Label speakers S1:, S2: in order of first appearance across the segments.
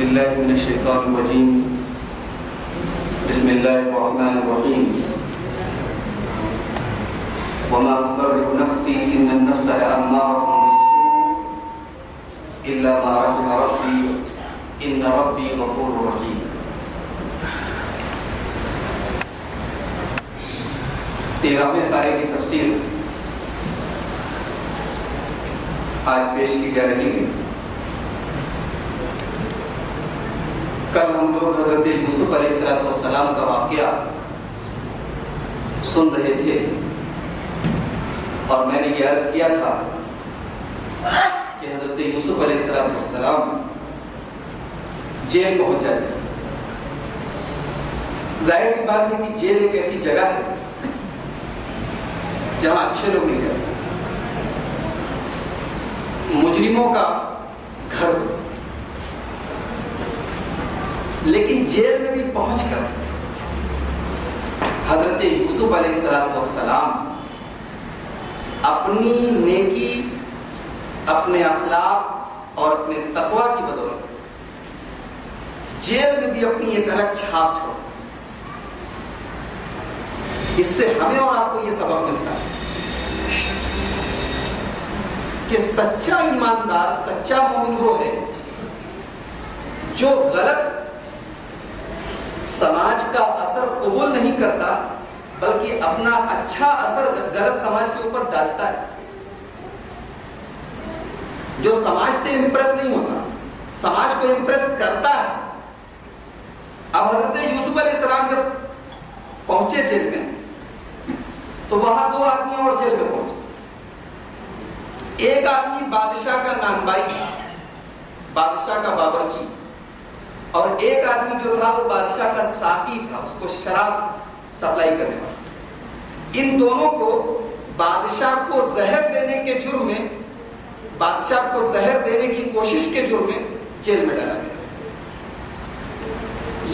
S1: باللہ من الشیطان الرجیم بسم اللہ الرحمن الرحیم وما أبرئ نفسی ان النفس لأمارة بالسوء الا ما رحم ربی ان ربی غفور رحیم۔ 13ویں پارے کی تفسیر آج پیش کی جا رہی ہے۔ کل ہم لوگ حضرت یوسف علیہ السلام کا واقعہ سن رہے تھے اور میں نے یہ عرض کیا تھا کہ حضرت یوسف علیہ السلام جیل پہنچ جاتے ہیں۔ ظاہر سی بات ہے کہ جیل ایک ایسی جگہ ہے جہاں اچھے لوگ نہیں جاتے، مجرموں کا گھر ہوتا ہے۔ لیکن جیل میں بھی پہنچ کر حضرت یوسف علیہ السلام اپنی نیکی، اپنے اخلاق اور اپنے تقوی کی بدولت جیل میں بھی اپنی ایک الگ چھاپ چھوڑ۔ اس سے ہمیں اور آپ کو یہ سبق ملتا ہے کہ سچا ایماندار، سچا مومن وہ ہے جو غلط سماج کا اثر قبول نہیں کرتا بلکہ اپنا اچھا اثر غلط سماج کے اوپر ڈالتا ہے، جو سماج سے امپریس نہیں ہوتا، سماج کو امپریس کرتا ہے۔ اب حضرت یوسف علیہ السلام جب پہنچے جیل میں تو وہاں دو آدمی اور جیل میں پہنچے۔ ایک آدمی بادشاہ کا نانبائی تھا، بادشاہ کا باورچی، اور ایک آدمی جو تھا وہ بادشاہ کا ساقی تھا، اس کو شراب سپلائی کرنے والا۔ ان دونوں کو بادشاہ کو زہر دینے کے جرم میں، بادشاہ کو زہر دینے کی کوشش کے جرم میں جیل میں ڈالا گیا۔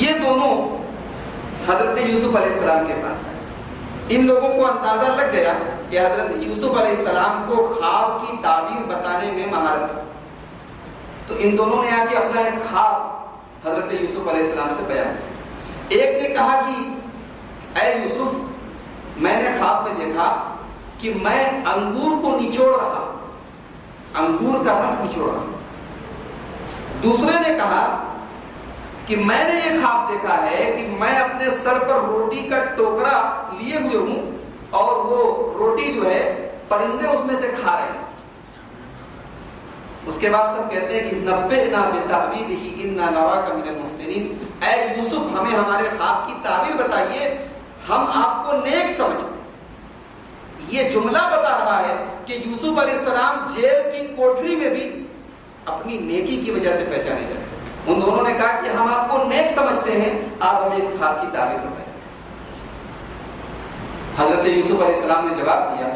S1: یہ دونوں حضرت یوسف علیہ السلام کے پاس آئے۔ ان لوگوں کو اندازہ لگ گیا کہ حضرت یوسف علیہ السلام کو خواب کی تعبیر بتانے میں مہارت ہے، تو ان دونوں نے آ کے اپنا ایک خواب حضرت یوسف علیہ السلام سے بیان۔ ایک نے کہا کہ اے یوسف، میں نے خواب میں دیکھا کہ میں انگور کو نچوڑ رہا، انگور کا رس نچوڑ رہا۔ دوسرے نے کہا کہ میں نے یہ خواب دیکھا ہے کہ میں اپنے سر پر روٹی کا ٹوکرا لیے ہوئے ہوں اور وہ روٹی جو ہے پرندے اس میں سے کھا رہے ہیں۔ اس کے بعد سب کہتے ہیں کہ نبئنا بتأویلہ انا نراک من المحسنین، اے یوسف ہمیں ہمارے خواب کی تعبیر بتائیے، ہم آپ کو نیک سمجھتے ہیں۔ یہ جملہ بتا رہا ہے کہ یوسف علیہ السلام جیل کی کوٹری میں بھی اپنی نیکی کی وجہ سے پہچانے جاتے ہیں۔ ان دونوں نے کہا کہ ہم آپ کو نیک سمجھتے ہیں، آپ ہمیں اس خواب کی تعبیر بتائیں۔ حضرت یوسف علیہ السلام نے جواب دیا،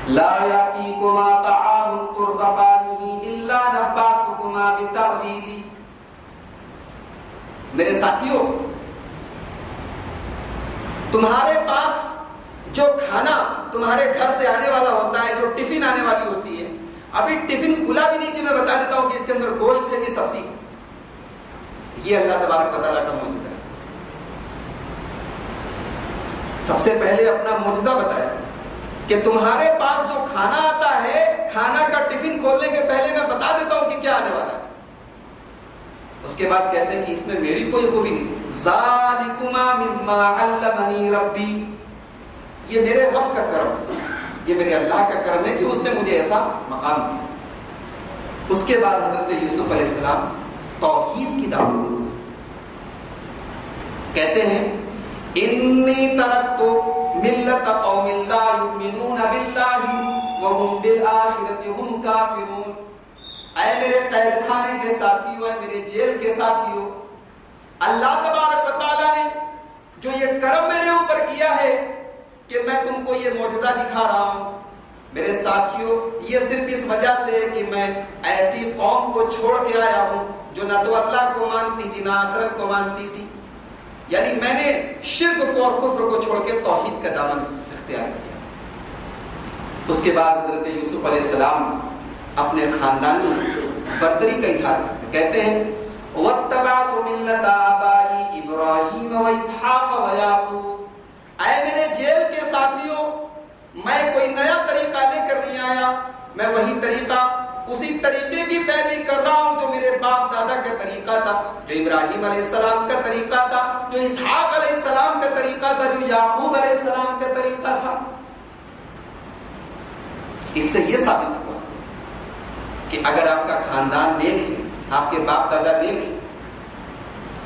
S1: لا یاتیکما طعام ترزقانہ الا نباتکما بتأویلہ۔ میرے ساتھیوں، تمہارے پاس جو کھانا تمہارے گھر سے آنے والا ہوتا ہے، جو ٹفن آنے والی ہوتی ہے، ابھی ٹفن کھلا بھی نہیں کہ میں بتا دیتا ہوں کہ اس کے اندر گوشت ہے کہ سبزی ہے، یہ اللہ تبارک و تعالیٰ کا معجزہ ہے۔ سب سے پہلے اپنا معجزہ بتایا کہ تمہارے پاس جو کھانا آتا ہے، کھانا کا ٹفن کھولنے کے پہلے میں بتا دیتا ہوں کہ کیا آنے والا ہے۔ اس کے بعد کہتے ہیں کہ اس میں میری کوئی خوبی نہیں، ذالکما مما علمنی ربی، یہ میرے رب کا کرم ہے، یہ میرے اللہ کا کرم ہے کہ اس نے مجھے ایسا مقام دیا۔ اس کے بعد حضرت یوسف علیہ السلام توحید کی دعوت دیتے، کہتے ہیں انی ترکت ملت قوم لا یؤمنون باللہ وهم بالآخرۃ هم کافرون۔ اے میرے قید خانے کے ساتھیو، اے میرے جیل کے ساتھیو، اللہ تبارک و تعالیٰ نے جو یہ کرم میرے اوپر کیا ہے کہ میں تم کو یہ معجزہ دکھا رہا ہوں، میرے ساتھیوں، یہ صرف اس وجہ سے کہ میں ایسی قوم کو چھوڑ کے آیا ہوں جو نہ تو اللہ کو مانتی تھی نہ آخرت کو مانتی تھی، یعنی میں نے شرک کو اور کفر کو چھوڑ کے توحید کا دامن اختیار کیا۔ اس کے بعد حضرت یوسف علیہ السلام اپنے خاندانی برتری کا اظہار کرتے، کہتے ہیں وَاتَّبَعْتُ مِلَّةَ آبَائِي إِبْرَاهِيمَ وَإِسْحَاقَ وَيَعْقُوبَ، اے میرے جیل کے ساتھیوں، میں کوئی نیا طریقہ لے کر نہیں آیا، میں وہی طریقہ، اسی طریقے کی پیروی کر رہا ہوں جو میرے باپ دادا کا طریقہ تھا، جو ابراہیم علیہ السلام کا طریقہ تھا، جو اسحاق علیہ السلام کا طریقہ تھا، جو یعقوب علیہ السلام کا طریقہ تھا۔ اس سے یہ ثابت ہوا کہ اگر آپ کا خاندان نیک ہے، آپ کے باپ دادا نیک ہیں،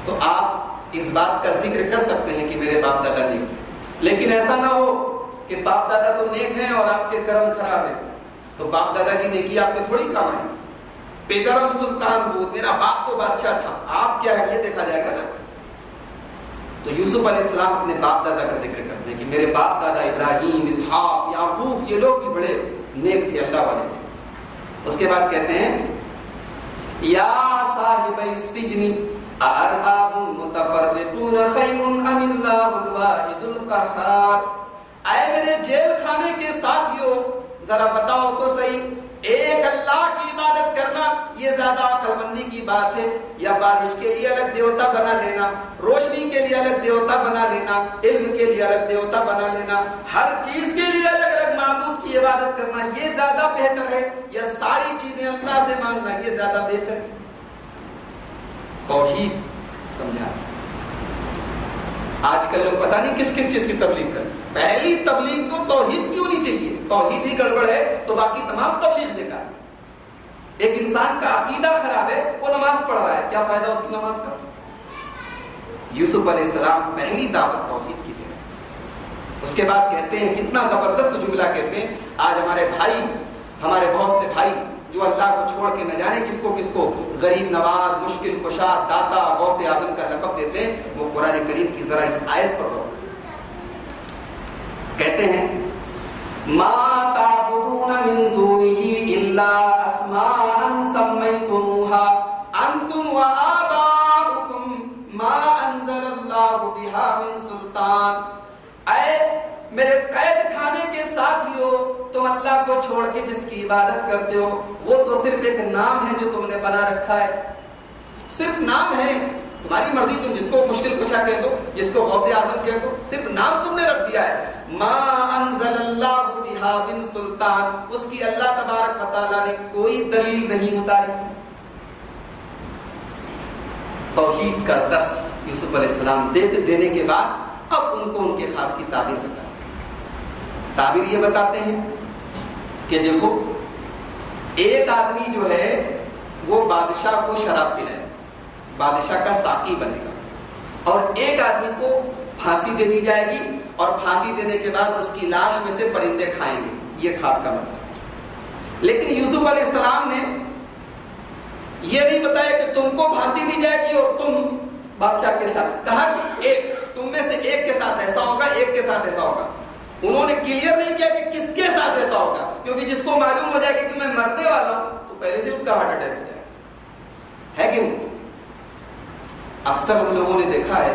S1: تو آپ اس بات کا ذکر کر سکتے ہیں کہ میرے باپ دادا نیک تھے۔ لیکن ایسا نہ ہو کہ باپ دادا تو نیک ہیں اور آپ کے کرم خراب ہیں، تو باپ دادا کی نیکی آپ کے تھوڑی کام ہے۔ پیدرم سلطان بود، میرا باپ تو بادشاہ تھا، آپ کیا ہے یہ دیکھا جائے گا نا۔ تو یوسف علیہ السلام اپنے باپ دادا کا ذکر کرتے ہیں کہ میرے باپ دادا ابراہیم، اسحاق، یعقوب، یہ لوگ بھی بڑے نیک تھے، اللہ والے تھے۔ اس کے بعد کہتے ہیں یا صاحب السجن اارباب متفرقون خیر ام اللہ الواحد القہار، اے میرے جیل خانے کے ساتھیوں، ذرا بتاؤ تو صحیح، ایک اللہ کی عبادت کرنا یہ زیادہ عقل مندی کی بات ہے، یا بارش کے لیے الگ دیوتا بنا لینا، روشنی کے لیے الگ دیوتا بنا لینا، علم کے لیے الگ دیوتا بنا لینا، ہر چیز کے لیے الگ الگ معبود کی عبادت کرنا یہ زیادہ بہتر ہے، یا ساری چیزیں اللہ سے مانگنا یہ زیادہ بہتر ہے؟ توحید سمجھا۔ آج کل لوگ پتہ نہیں کس کس چیز کی تبلیغ کریں۔ پہلی تبلیغ تو توحید کی ہونی چاہیے، توحید ہی گڑبڑ ہے تو باقی تمام تبلیغ بیکار ہے۔ ایک انسان کا عقیدہ خراب ہے، وہ نماز پڑھ رہا ہے، کیا فائدہ اس کی نماز کا؟ یوسف علیہ السلام پہلی دعوت توحید کی دے رہے ہیں۔ اس کے بعد کہتے ہیں، کتنا زبردست جملہ کہتے ہیں، آج ہمارے بھائی، ہمارے بہت سے بھائی جو اللہ کو چھوڑ کے نہ جانے کس کو غریب نواز، مشکل کشا، داتا، غوث اعظم کا لقب دیتے ہیں، وہ قرآن کریم کی ذرا اس آیت پر غور کریں۔ کہتے ہیں ما تعبدون من دونه الا اسماء سميتموها انتم وآباؤكم ما انزل الله بها من سلطان، اے میرے قید خانے کے ساتھیوں، تم اللہ کو چھوڑ کے جس کی عبادت کرتے ہو وہ تو صرف ایک نام ہے جو تم نے بنا رکھا ہے، صرف نام ہے، تمہاری مرضی، تم جس کو مشکل کشا کہہ دو، جس کو غوث اعظم کہہ دو، صرف نام تم نے رکھ دیا ہے۔ ما انزل اللہ بہا من سلطان، اس کی اللہ تبارک و تعالیٰ نے کوئی دلیل نہیں اتاری۔ توحید کا درس یوسف علیہ السلام دینے کے بعد اب ان کو ان کے خواب کی تعبیر بتا، تعبیر یہ بتاتے ہیں کہ دیکھو، ایک آدمی جو ہے وہ بادشاہ کو شراب پلائے، بادشاہ کا ساقی بنے گا، اور ایک آدمی کو پھانسی دے دی جائے گی، اور پھانسی دینے کے بعد اس کی لاش میں سے پرندے کھائیں گے، یہ خواب کا مطلب۔ لیکن یوسف علیہ السلام نے یہ نہیں بتایا کہ تم کو پھانسی دی جائے گی اور تم بادشاہ کے ساتھ، کہا کہ ایک تم میں سے ایک کے ساتھ ایسا ہوگا، ایک کے ساتھ ایسا ہوگا۔ انہوں نے کلیئر نہیں کیا کہ کس کے ساتھ ایسا ہوگا، کیونکہ جس کو معلوم ہو جائے کہ میں مرنے والا ہوں تو پہلے سے ان کا ہارٹ اٹیک ہو جائے گا، ہے کہ نہیں؟ اکثر ہم لوگوں نے دیکھا ہے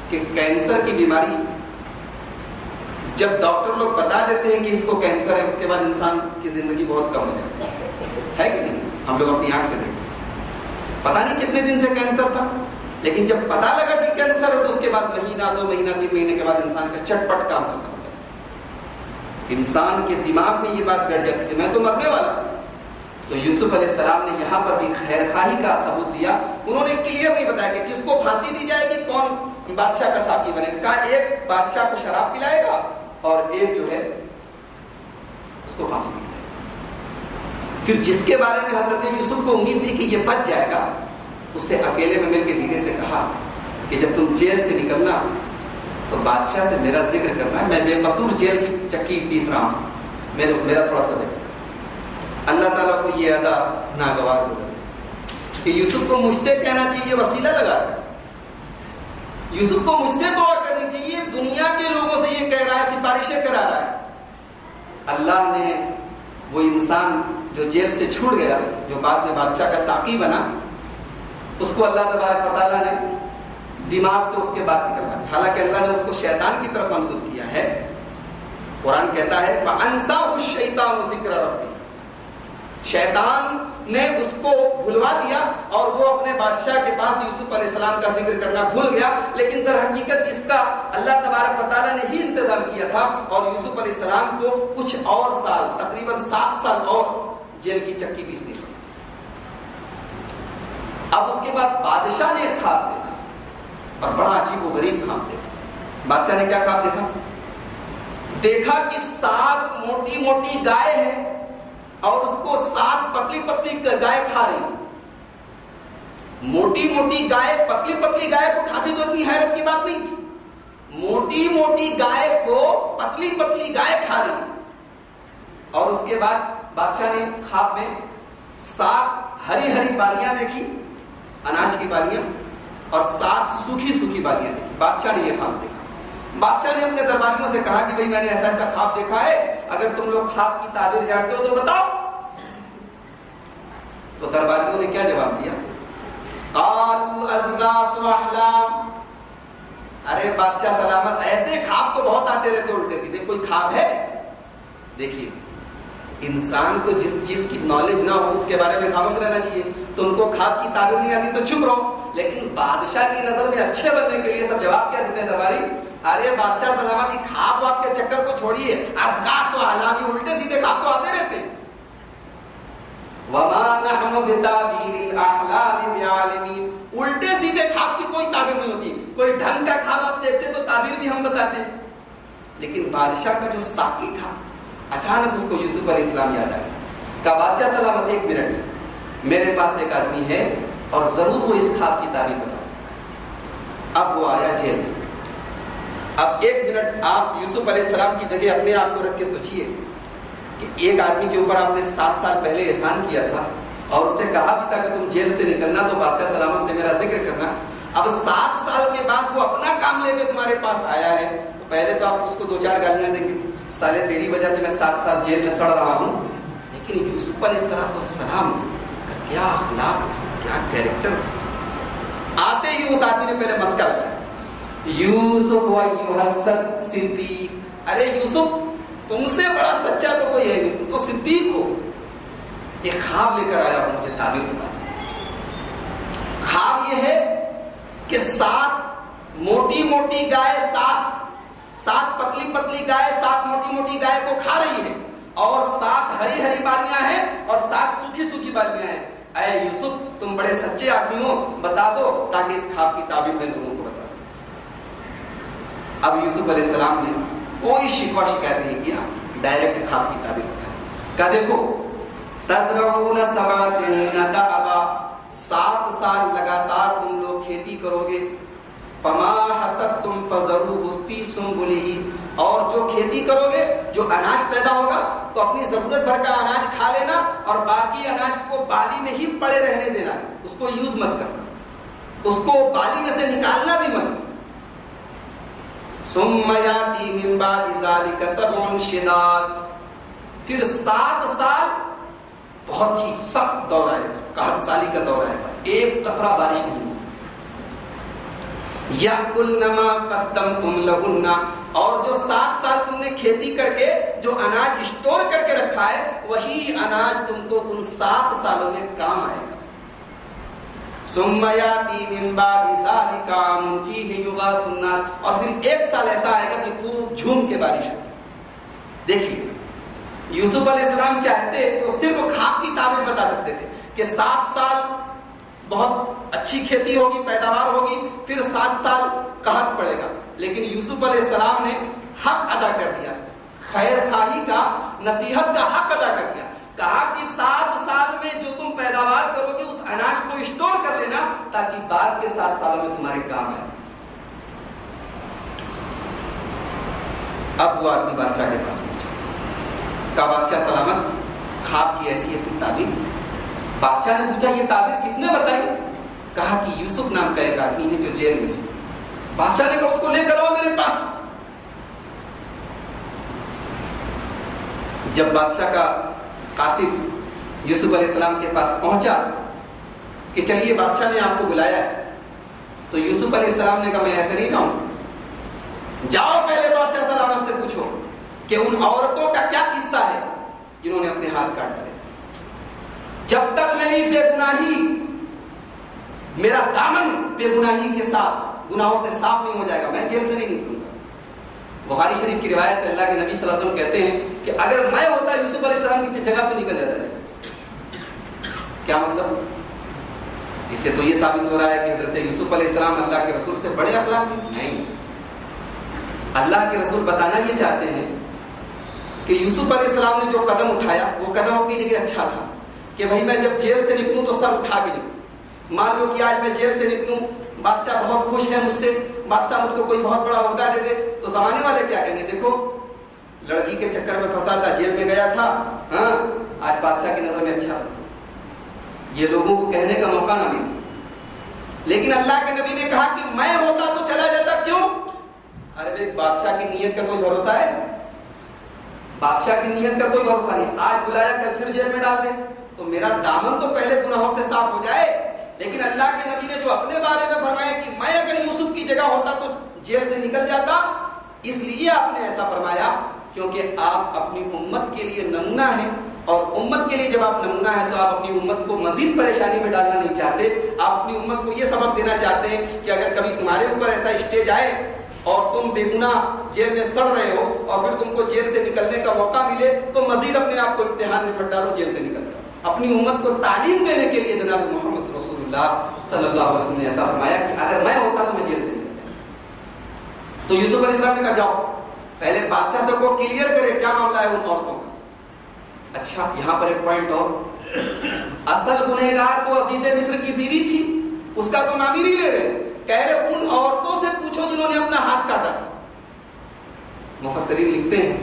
S1: کہ کینسر کی بیماری جب ڈاکٹر لوگ بتا دیتے ہیں کہ اس کو کینسر ہے، اس کے بعد انسان کی زندگی بہت کم ہو جاتی ہے کہ نہیں؟ ہم لوگ اپنی آنکھ سے دیکھتے ہیں، پتہ نہیں کتنے دن سے کینسر تھا، لیکن جب پتا لگا کہ کینسر ہے تو اس کے بعد مہینہ، 2 مہینہ، 3 مہینے کے بعد انسان کا چٹپٹ کام ختم ہو جاتا ہے۔ انسان کے دماغ میں یہ بات بیٹھ جاتی ہے کہ میں تو مرنے والا ہوں۔ تو یوسف علیہ السلام نے یہاں پر بھی خیر خواہی کا ثبوت دیا، انہوں نے کلیئر نہیں بتایا کہ کس کو پھانسی دی جائے گی، کون بادشاہ کا ساقی بنے گا، کہا ایک بادشاہ کو شراب پلائے گا اور ایک جو ہے اس کو پھانسی دی جائے گی۔ پھر جس کے بارے میں حضرت یوسف کو امید تھی کہ یہ بچ جائے گا، اس سے اکیلے میں مل کے دھیرے سے کہا کہ جب تم جیل سے نکلنا تو بادشاہ سے میرا ذکر کرنا ہے، میں بے قصور جیل کی چکی پیس رہا ہوں، میرا تھوڑا سا ذکر۔ اللہ تعالیٰ کو یہ ادا ناگوار گزر کہ یوسف کو مجھ سے کہنا چاہیے، وسیلہ لگا رہا ہے، یوسف کو مجھ سے دعا کرنی چاہیے، دنیا کے لوگوں سے یہ کہہ رہا ہے، سفارشیں کرا رہا ہے۔ اللہ نے وہ انسان جو جیل سے چھوٹ گیا، جو بعد میں بادشاہ کا ساقی بنا، اس کو اللہ تبارک و تعالیٰ نے دماغ سے اس کے بعد نکلوا دیا، حالانکہ اللہ نے اس کو شیطان کی طرف منسوب کیا ہے۔ قرآن کہتا ہے فَأَنْسَاهُ الشَّيْطَانُ ذِكْرَ رَبِّهِ، شیطان نے اس کو بھلوا دیا اور وہ اپنے بادشاہ کے پاس یوسف علیہ السلام کا ذکر کرنا بھول گیا، لیکن در حقیقت اس کا اللہ تبارک و تعالیٰ نے ہی انتظام کیا تھا، اور یوسف علیہ السلام کو کچھ اور سال، تقریباً 7 سال اور جیل کی چکی پیسنی پڑی۔ اب اس کے بعد بادشاہ نے ایک خواب دیکھا، اور بڑا عجیب و غریب خواب دیکھا۔ بادشاہ نے کیا خواب دیکھا؟ دیکھا کہ 7 موٹی موٹی گائے ہیں اور اس کو 7 پتلی پتلی گائے کھا رہی ہیں۔ موٹی موٹی گائے پتلی پتلی گائے کو کھاتی تو اتنی حیرت کی بات نہیں تھی، موٹی موٹی گائے کو پتلی پتلی گائے کھا رہی ہے۔ اور اس کے بعد بادشاہ نے خواب میں 7 ہری ہری بالیاں دیکھی، اناج کی بالیاں، اور 7 سوکھی سوکھی بالیاں دیکھی۔ بادشاہ نے یہ خواب دیکھا۔ بادشاہ نے اپنے درباریوں سے کہا کہ بھئی میں نے ایسا ایسا خواب دیکھا ہے، اگر تم لوگ خواب کی تعبیر جانتے ہو تو بتاؤ۔ تو درباریوں نے کیا جواب دیا؟ قالوا اضغاث احلام۔ ارے بادشاہ سلامت، ایسے خواب تو بہت آتے رہتے الٹے سیدھے، کوئی خواب ہے؟ دیکھیے، انسان کو جس چیز کی نالج نہ ہو اس کے بارے میں خاموش رہنا چاہیے۔ تم کو خواب کی تعبیر نہیں آتی تو چپ رہو، لیکن بادشاہ کی نظر میں اچھے بننے کے لیے سب جواب کیا دیتے ہیں درباری؟ ارے بادشاہ سلامتی، خواب آپ کے چکر کو چھوڑیے، اضغاث و احلام، الٹے سیدھے خواب تو آتے رہتے ہیں۔ وما نحن بتعبیر الاحلام بعالمین، الٹے سیدھے خواب کی کوئی تعبیر نہیں ہوتی۔ کوئی ڈھنگ کا خواب آپ دیکھتے تو تعبیر بھی ہم بتاتے ہیں۔ لیکن بادشاہ کا جو ساقی تھا، اچانک اس کو یوسف علیہ السلام یاد آ گیا۔ کہا بادشاہ سلامت، 1 منٹ، میرے پاس ایک آدمی ہے اور ضرور وہ اس خواب کی تعبیر بتا سکتا ہے۔ اب وہ آیا جیل۔ اب 1 منٹ آپ یوسف علیہ السلام کی جگہ اپنے آپ کو رکھ کے سوچئے کہ ایک آدمی کے اوپر آپ نے 7 سال پہلے احسان کیا تھا اور اس سے کہا بھی تھا کہ تم جیل سے نکلنا تو بادشاہ سلامت سے میرا ذکر کرنا۔ اب 7 سال کے بعد وہ اپنا کام لے کے تمہارے پاس آیا ہے، تو پہلے تو آپ اس کو 2-4 گالیاں دیں گے، سالے تیری وجہ سے میں 7 سال جیل میں سڑ رہا ہوں۔ لیکن یوسف علیہ السلام کا کیا اخلاق تھا، کیا کیریکٹر تھا۔ آتے ہی اس آدمی نے پہلے مسکا لگایا، یوسف ایھا الصدیق، ارے یوسف تم سے بڑا سچا تو کوئی ہے نہیں، تم تو صدیق ہو۔ ایک خواب لے کر آیا ہوں، مجھے تعبیر بتا دو۔ خواب یہ ہے کہ 7 موٹی موٹی گائے، 7 پتلی پتلی گائے 7 موٹی موٹی گائے کو کھا رہی ہے، اور 7 ہری ہری بالیاں ہیں اور 7 سوکھی سوکھی بالیاں ہیں۔ اے یوسف تم بڑے سچے آدمی ہو، بتا دو تاکہ اس خواب کی تعبیر میں لوگوں کو بتا دو۔ اب یوسف علیہ السلام نے کوئی شکوہ شکایت نہیں کیا، ڈائریکٹ خواب کی تعبیر بتائی۔ کہا دیکھو، تزرعون 7 سنین دأبا، 7 سال لگاتار تم لوگ کھیتی کرو گے، فما حصدتم فذروه فی سنبلہ، اور جو کھیتی کرو گے، جو اناج پیدا ہوگا تو اپنی ضرورت بھر کا اناج کھا لینا، اور باقی اناج کو بالی میں ہی پڑے رہنے دینا، اس کو یوز مت کرنا، اس کو بالی میں سے نکالنا بھی مت۔ ثم یاتی من بعد ذلک 7 شداد، پھر 7 سال بہت ہی سخت دور آئے گا، قحط سالی کا دور آئے گا، ایک قطرہ بارش نہیں ہوگی۔ یأکلن ما قدمتم لہن، اور جو 7 سال تم نے کھیتی کر کے جو اناج اسٹور کر کے رکھا ہے، وہی اناج تم کو ان 7 سالوں میں کام آئے گا۔ ثم یاتی من بعد ذلک عام فیہ یغاث الناس، اور پھر 1 سال ایسا آئے گا کہ خوب جھوم کے بارش ہوگی۔ دیکھیے یوسف علیہ السلام چاہتے تو صرف خواب کی تعبیر بتا سکتے تھے کہ 7 سال بہت اچھی کھیتی ہوگی، پیداوار ہوگی، پھر 7 سال قحط پڑے گا، لیکن یوسف علیہ السلام نے حق ادا کر دیا، خیر خواہی کا، نصیحت کا حق ادا کر دیا۔ کہا کہ 7 سال میں جو تم پیداوار کرو گے اس اناج کو اسٹور کر لینا تاکہ بعد کے 7 سالوں میں تمہارے کام آئے۔ اب وہ آدمی بادشاہ کے پاس پہنچا، کہا بادشاہ سلامت، خواب کی ایسی ایسی تعبیر۔ بادشاہ نے پوچھا یہ تعبیر کس نے بتائی؟ کہا کہ یوسف نام کا ایک آدمی ہے جو جیل میں ہے۔ بادشاہ نے کہا اس کو لے کر آؤ میرے پاس۔ جب بادشاہ کا قاصد یوسف علیہ السلام کے پاس پہنچا کہ چلیے بادشاہ نے آپ کو بلایا ہے، تو یوسف علیہ السلام نے کہا میں ایسے نہیں جاؤں، جاؤ پہلے بادشاہ سلامت سے پوچھو کہ ان عورتوں کا کیا قصہ ہے جنہوں نے اپنے ہاتھ کاٹ ڈالے تھے۔ جب تک میری بے گناہی، میرا دامن بے گناہی کے ساتھ گناہوں سے صاف نہیں ہو جائے گا، میں جیل سے نہیں نکلوں گا۔ بخاری شریف کی روایت ہے، اللہ کے نبی صلی اللہ علیہ وسلم کہتے ہیں کہ اگر میں ہوتا یوسف علیہ السلام کی جگہ تو نکل جاتا جیل سے۔ کیا مطلب؟ اس سے تو یہ ثابت ہو رہا ہے کہ حضرت یوسف علیہ السلام اللہ کے رسول سے بڑے اخلاق نہیں۔ اللہ کے رسول بتانا یہ چاہتے ہیں کہ یوسف علیہ السلام نے جو قدم اٹھایا وہ قدم اپنی جگہ اچھا تھا کہ بھائی میں جب جیل سے نکلوں تو سر اٹھا کے نکلوں۔ مان لو کہ آج میں جیل سے نکلوں، بادشاہ بہت خوش ہے مجھ سے، بادشاہ مجھ کو کوئی بہت بڑا عہدہ دے دے، تو زمانے والے کیا کہیں گے؟ دیکھو لڑکی کے چکر میں پھنسا تھا، جیل میں گیا تھا، ہاں آج بادشاہ کی نظر میں اچھا۔ یہ لوگوں کو کہنے کا موقع نہ ملے، لیکن اللہ کے نبی نے کہا کہ میں ہوتا تو چلا جاتا۔ کیوں؟ ارے بھائی بادشاہ کی نیت کا کوئی بھروسہ ہے؟ بادشاہ کی نیت کا کوئی بھروسہ نہیں، آج بلایا کل پھر جیل میں ڈال دے، تو میرا دامن تو پہلے گناہوں سے صاف ہو جائے۔ لیکن اللہ کے نبی نے جو اپنے بارے میں فرمایا کہ میں اگر یوسف کی جگہ ہوتا تو جیل سے نکل جاتا، اس لیے آپ نے ایسا فرمایا کیونکہ آپ اپنی امت کے لیے نمونہ ہیں، اور امت کے لیے جب آپ نمونہ ہیں تو آپ اپنی امت کو مزید پریشانی میں ڈالنا نہیں چاہتے۔ آپ اپنی امت کو یہ سبق دینا چاہتے ہیں کہ اگر کبھی تمہارے اوپر ایسا اسٹیج آئے اور تم بے گناہ جیل میں سڑ رہے ہو اور پھر تم کو جیل سے نکلنے کا موقع ملے تو مزید اپنے آپ کو امتحان میں مت ڈالو، جیل سے نکل جاؤ۔ اپنی امت کو تعلیم دینے کے لیے جناب محمد رسول اللہ صلی اللہ علیہ وسلم نے ایسا فرمایا کہ اگر میں ہوتا تو میں جیل سے نکل جاتا۔ تو یوسف علیہ السلام نے کہا جاؤ پہلے بادشاہ سے کو کلیئر کرے کیا معاملہ ہے ان عورتوں کا۔ اچھا یہاں پر ایک پوائنٹ اور، اصل گنہگار تو عزیز مصر کی بیوی تھی، اس کا تو نام ہی نہیں لے رہے، کہہ رہے ان عورتوں سے پوچھو جنہوں نے اپنا ہاتھ کاٹا تھا۔ مفسرین لکھتے ہیں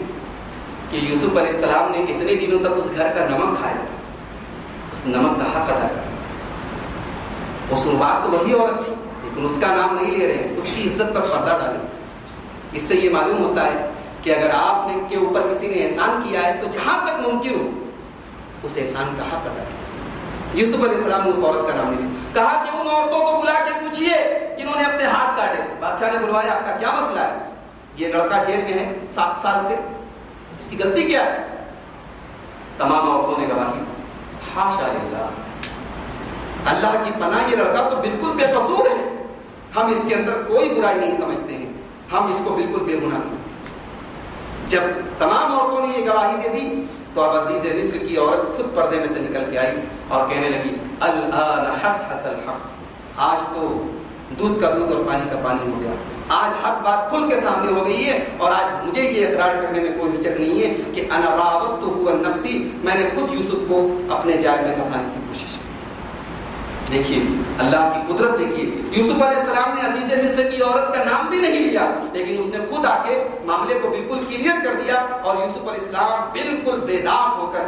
S1: کہ یوسف علیہ السلام نے اتنے دنوں تک اس گھر کا نمک کھایا تھا، اس نمک کا حق ادا کر۔ قصوروار تو وہی عورت تھی لیکن اس کا نام نہیں لے رہے، اس کی عزت پر پردہ ڈالے۔ اس سے یہ معلوم ہوتا ہے کہ اگر آپ نے کے اوپر کسی نے احسان کیا ہے تو جہاں تک ممکن ہو اس احسان کا حق ادا کیجیے۔ یوسف علیہ السلام نے اس عورت کا نام نہیں لیا، کہا کہ ان عورتوں کو بلا کے پوچھئے جنہوں نے اپنے ہاتھ کاٹے تھے۔ بادشاہ نے بلوایا، آپ کا کیا مسئلہ ہے؟ یہ لڑکا جیل میں ہے 7 سال سے، اس کی غلطی کیا ہے؟ تمام عورتوں نے گواہی دی، حاشا للہ، اللہ کی پناہ یہ لڑکا تو بالکل بے قصور ہے، ہم اس کے اندر کوئی برائی نہیں سمجھتے ہیں، ہم اس کو بالکل بے گناہ سمجھتے ہیں۔ جب تمام عورتوں نے یہ گواہی دے دی تو اب عزیز مصر کی عورت خود پردے میں سے نکل کے آئی اور کہنے لگی الآن حس الحق، آج تو دودھ کا دودھ اور پانی کا پانی ہو گیا، آج حق بات کھل کے سامنے ہو گئی ہے، اور آج مجھے یہ اقرار کرنے میں کوئی ہچک نہیں ہے کہ انا راودتہ عن نفسی، میں نے خود یوسف کو اپنے جال میں پھنسانے کی کوشش کی۔ دیکھیے اللہ کی قدرت، دیکھیے یوسف علیہ السلام نے عزیز مصر کی عورت کا نام بھی نہیں لیا، لیکن اس نے خود آ کے معاملے کو بالکل کلیئر کر دیا، اور یوسف علیہ السلام بالکل بے داغ ہو کر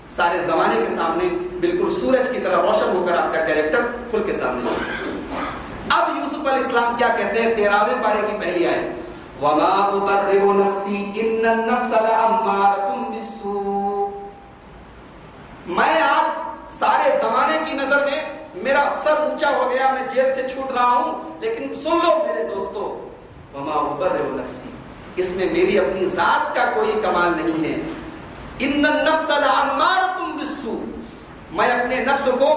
S1: سارے زمانے کے سامنے بالکل سورج کی طرح روشن ہو کر آپ کا کیریکٹر کھل کے سامنے آیا۔ اب یوسف علیہ السلام کیا کہتے ہیں 13ویں پارے کی پہلی آیت، وَمَا أُبَرِّئُ نَفْسِي إِنَّ النَّفْسَ لَأَمَّارَةٌ بِالسُّوءِ، میں آج سارے زمانے کی نظر میں میرا سر اونچا ہو گیا، میں جیل سے چھوٹ رہا ہوں، لیکن سن لو میرے دوستو، وَمَا أُبَرِّئُ نَفْسِي، اس میں میری اپنی ذات کا کوئی کمال نہیں ہے، إِنَّ النَّفْسَ لَأَمَّارَةٌ بِالسُّوءِ، میں اپنے نفس کو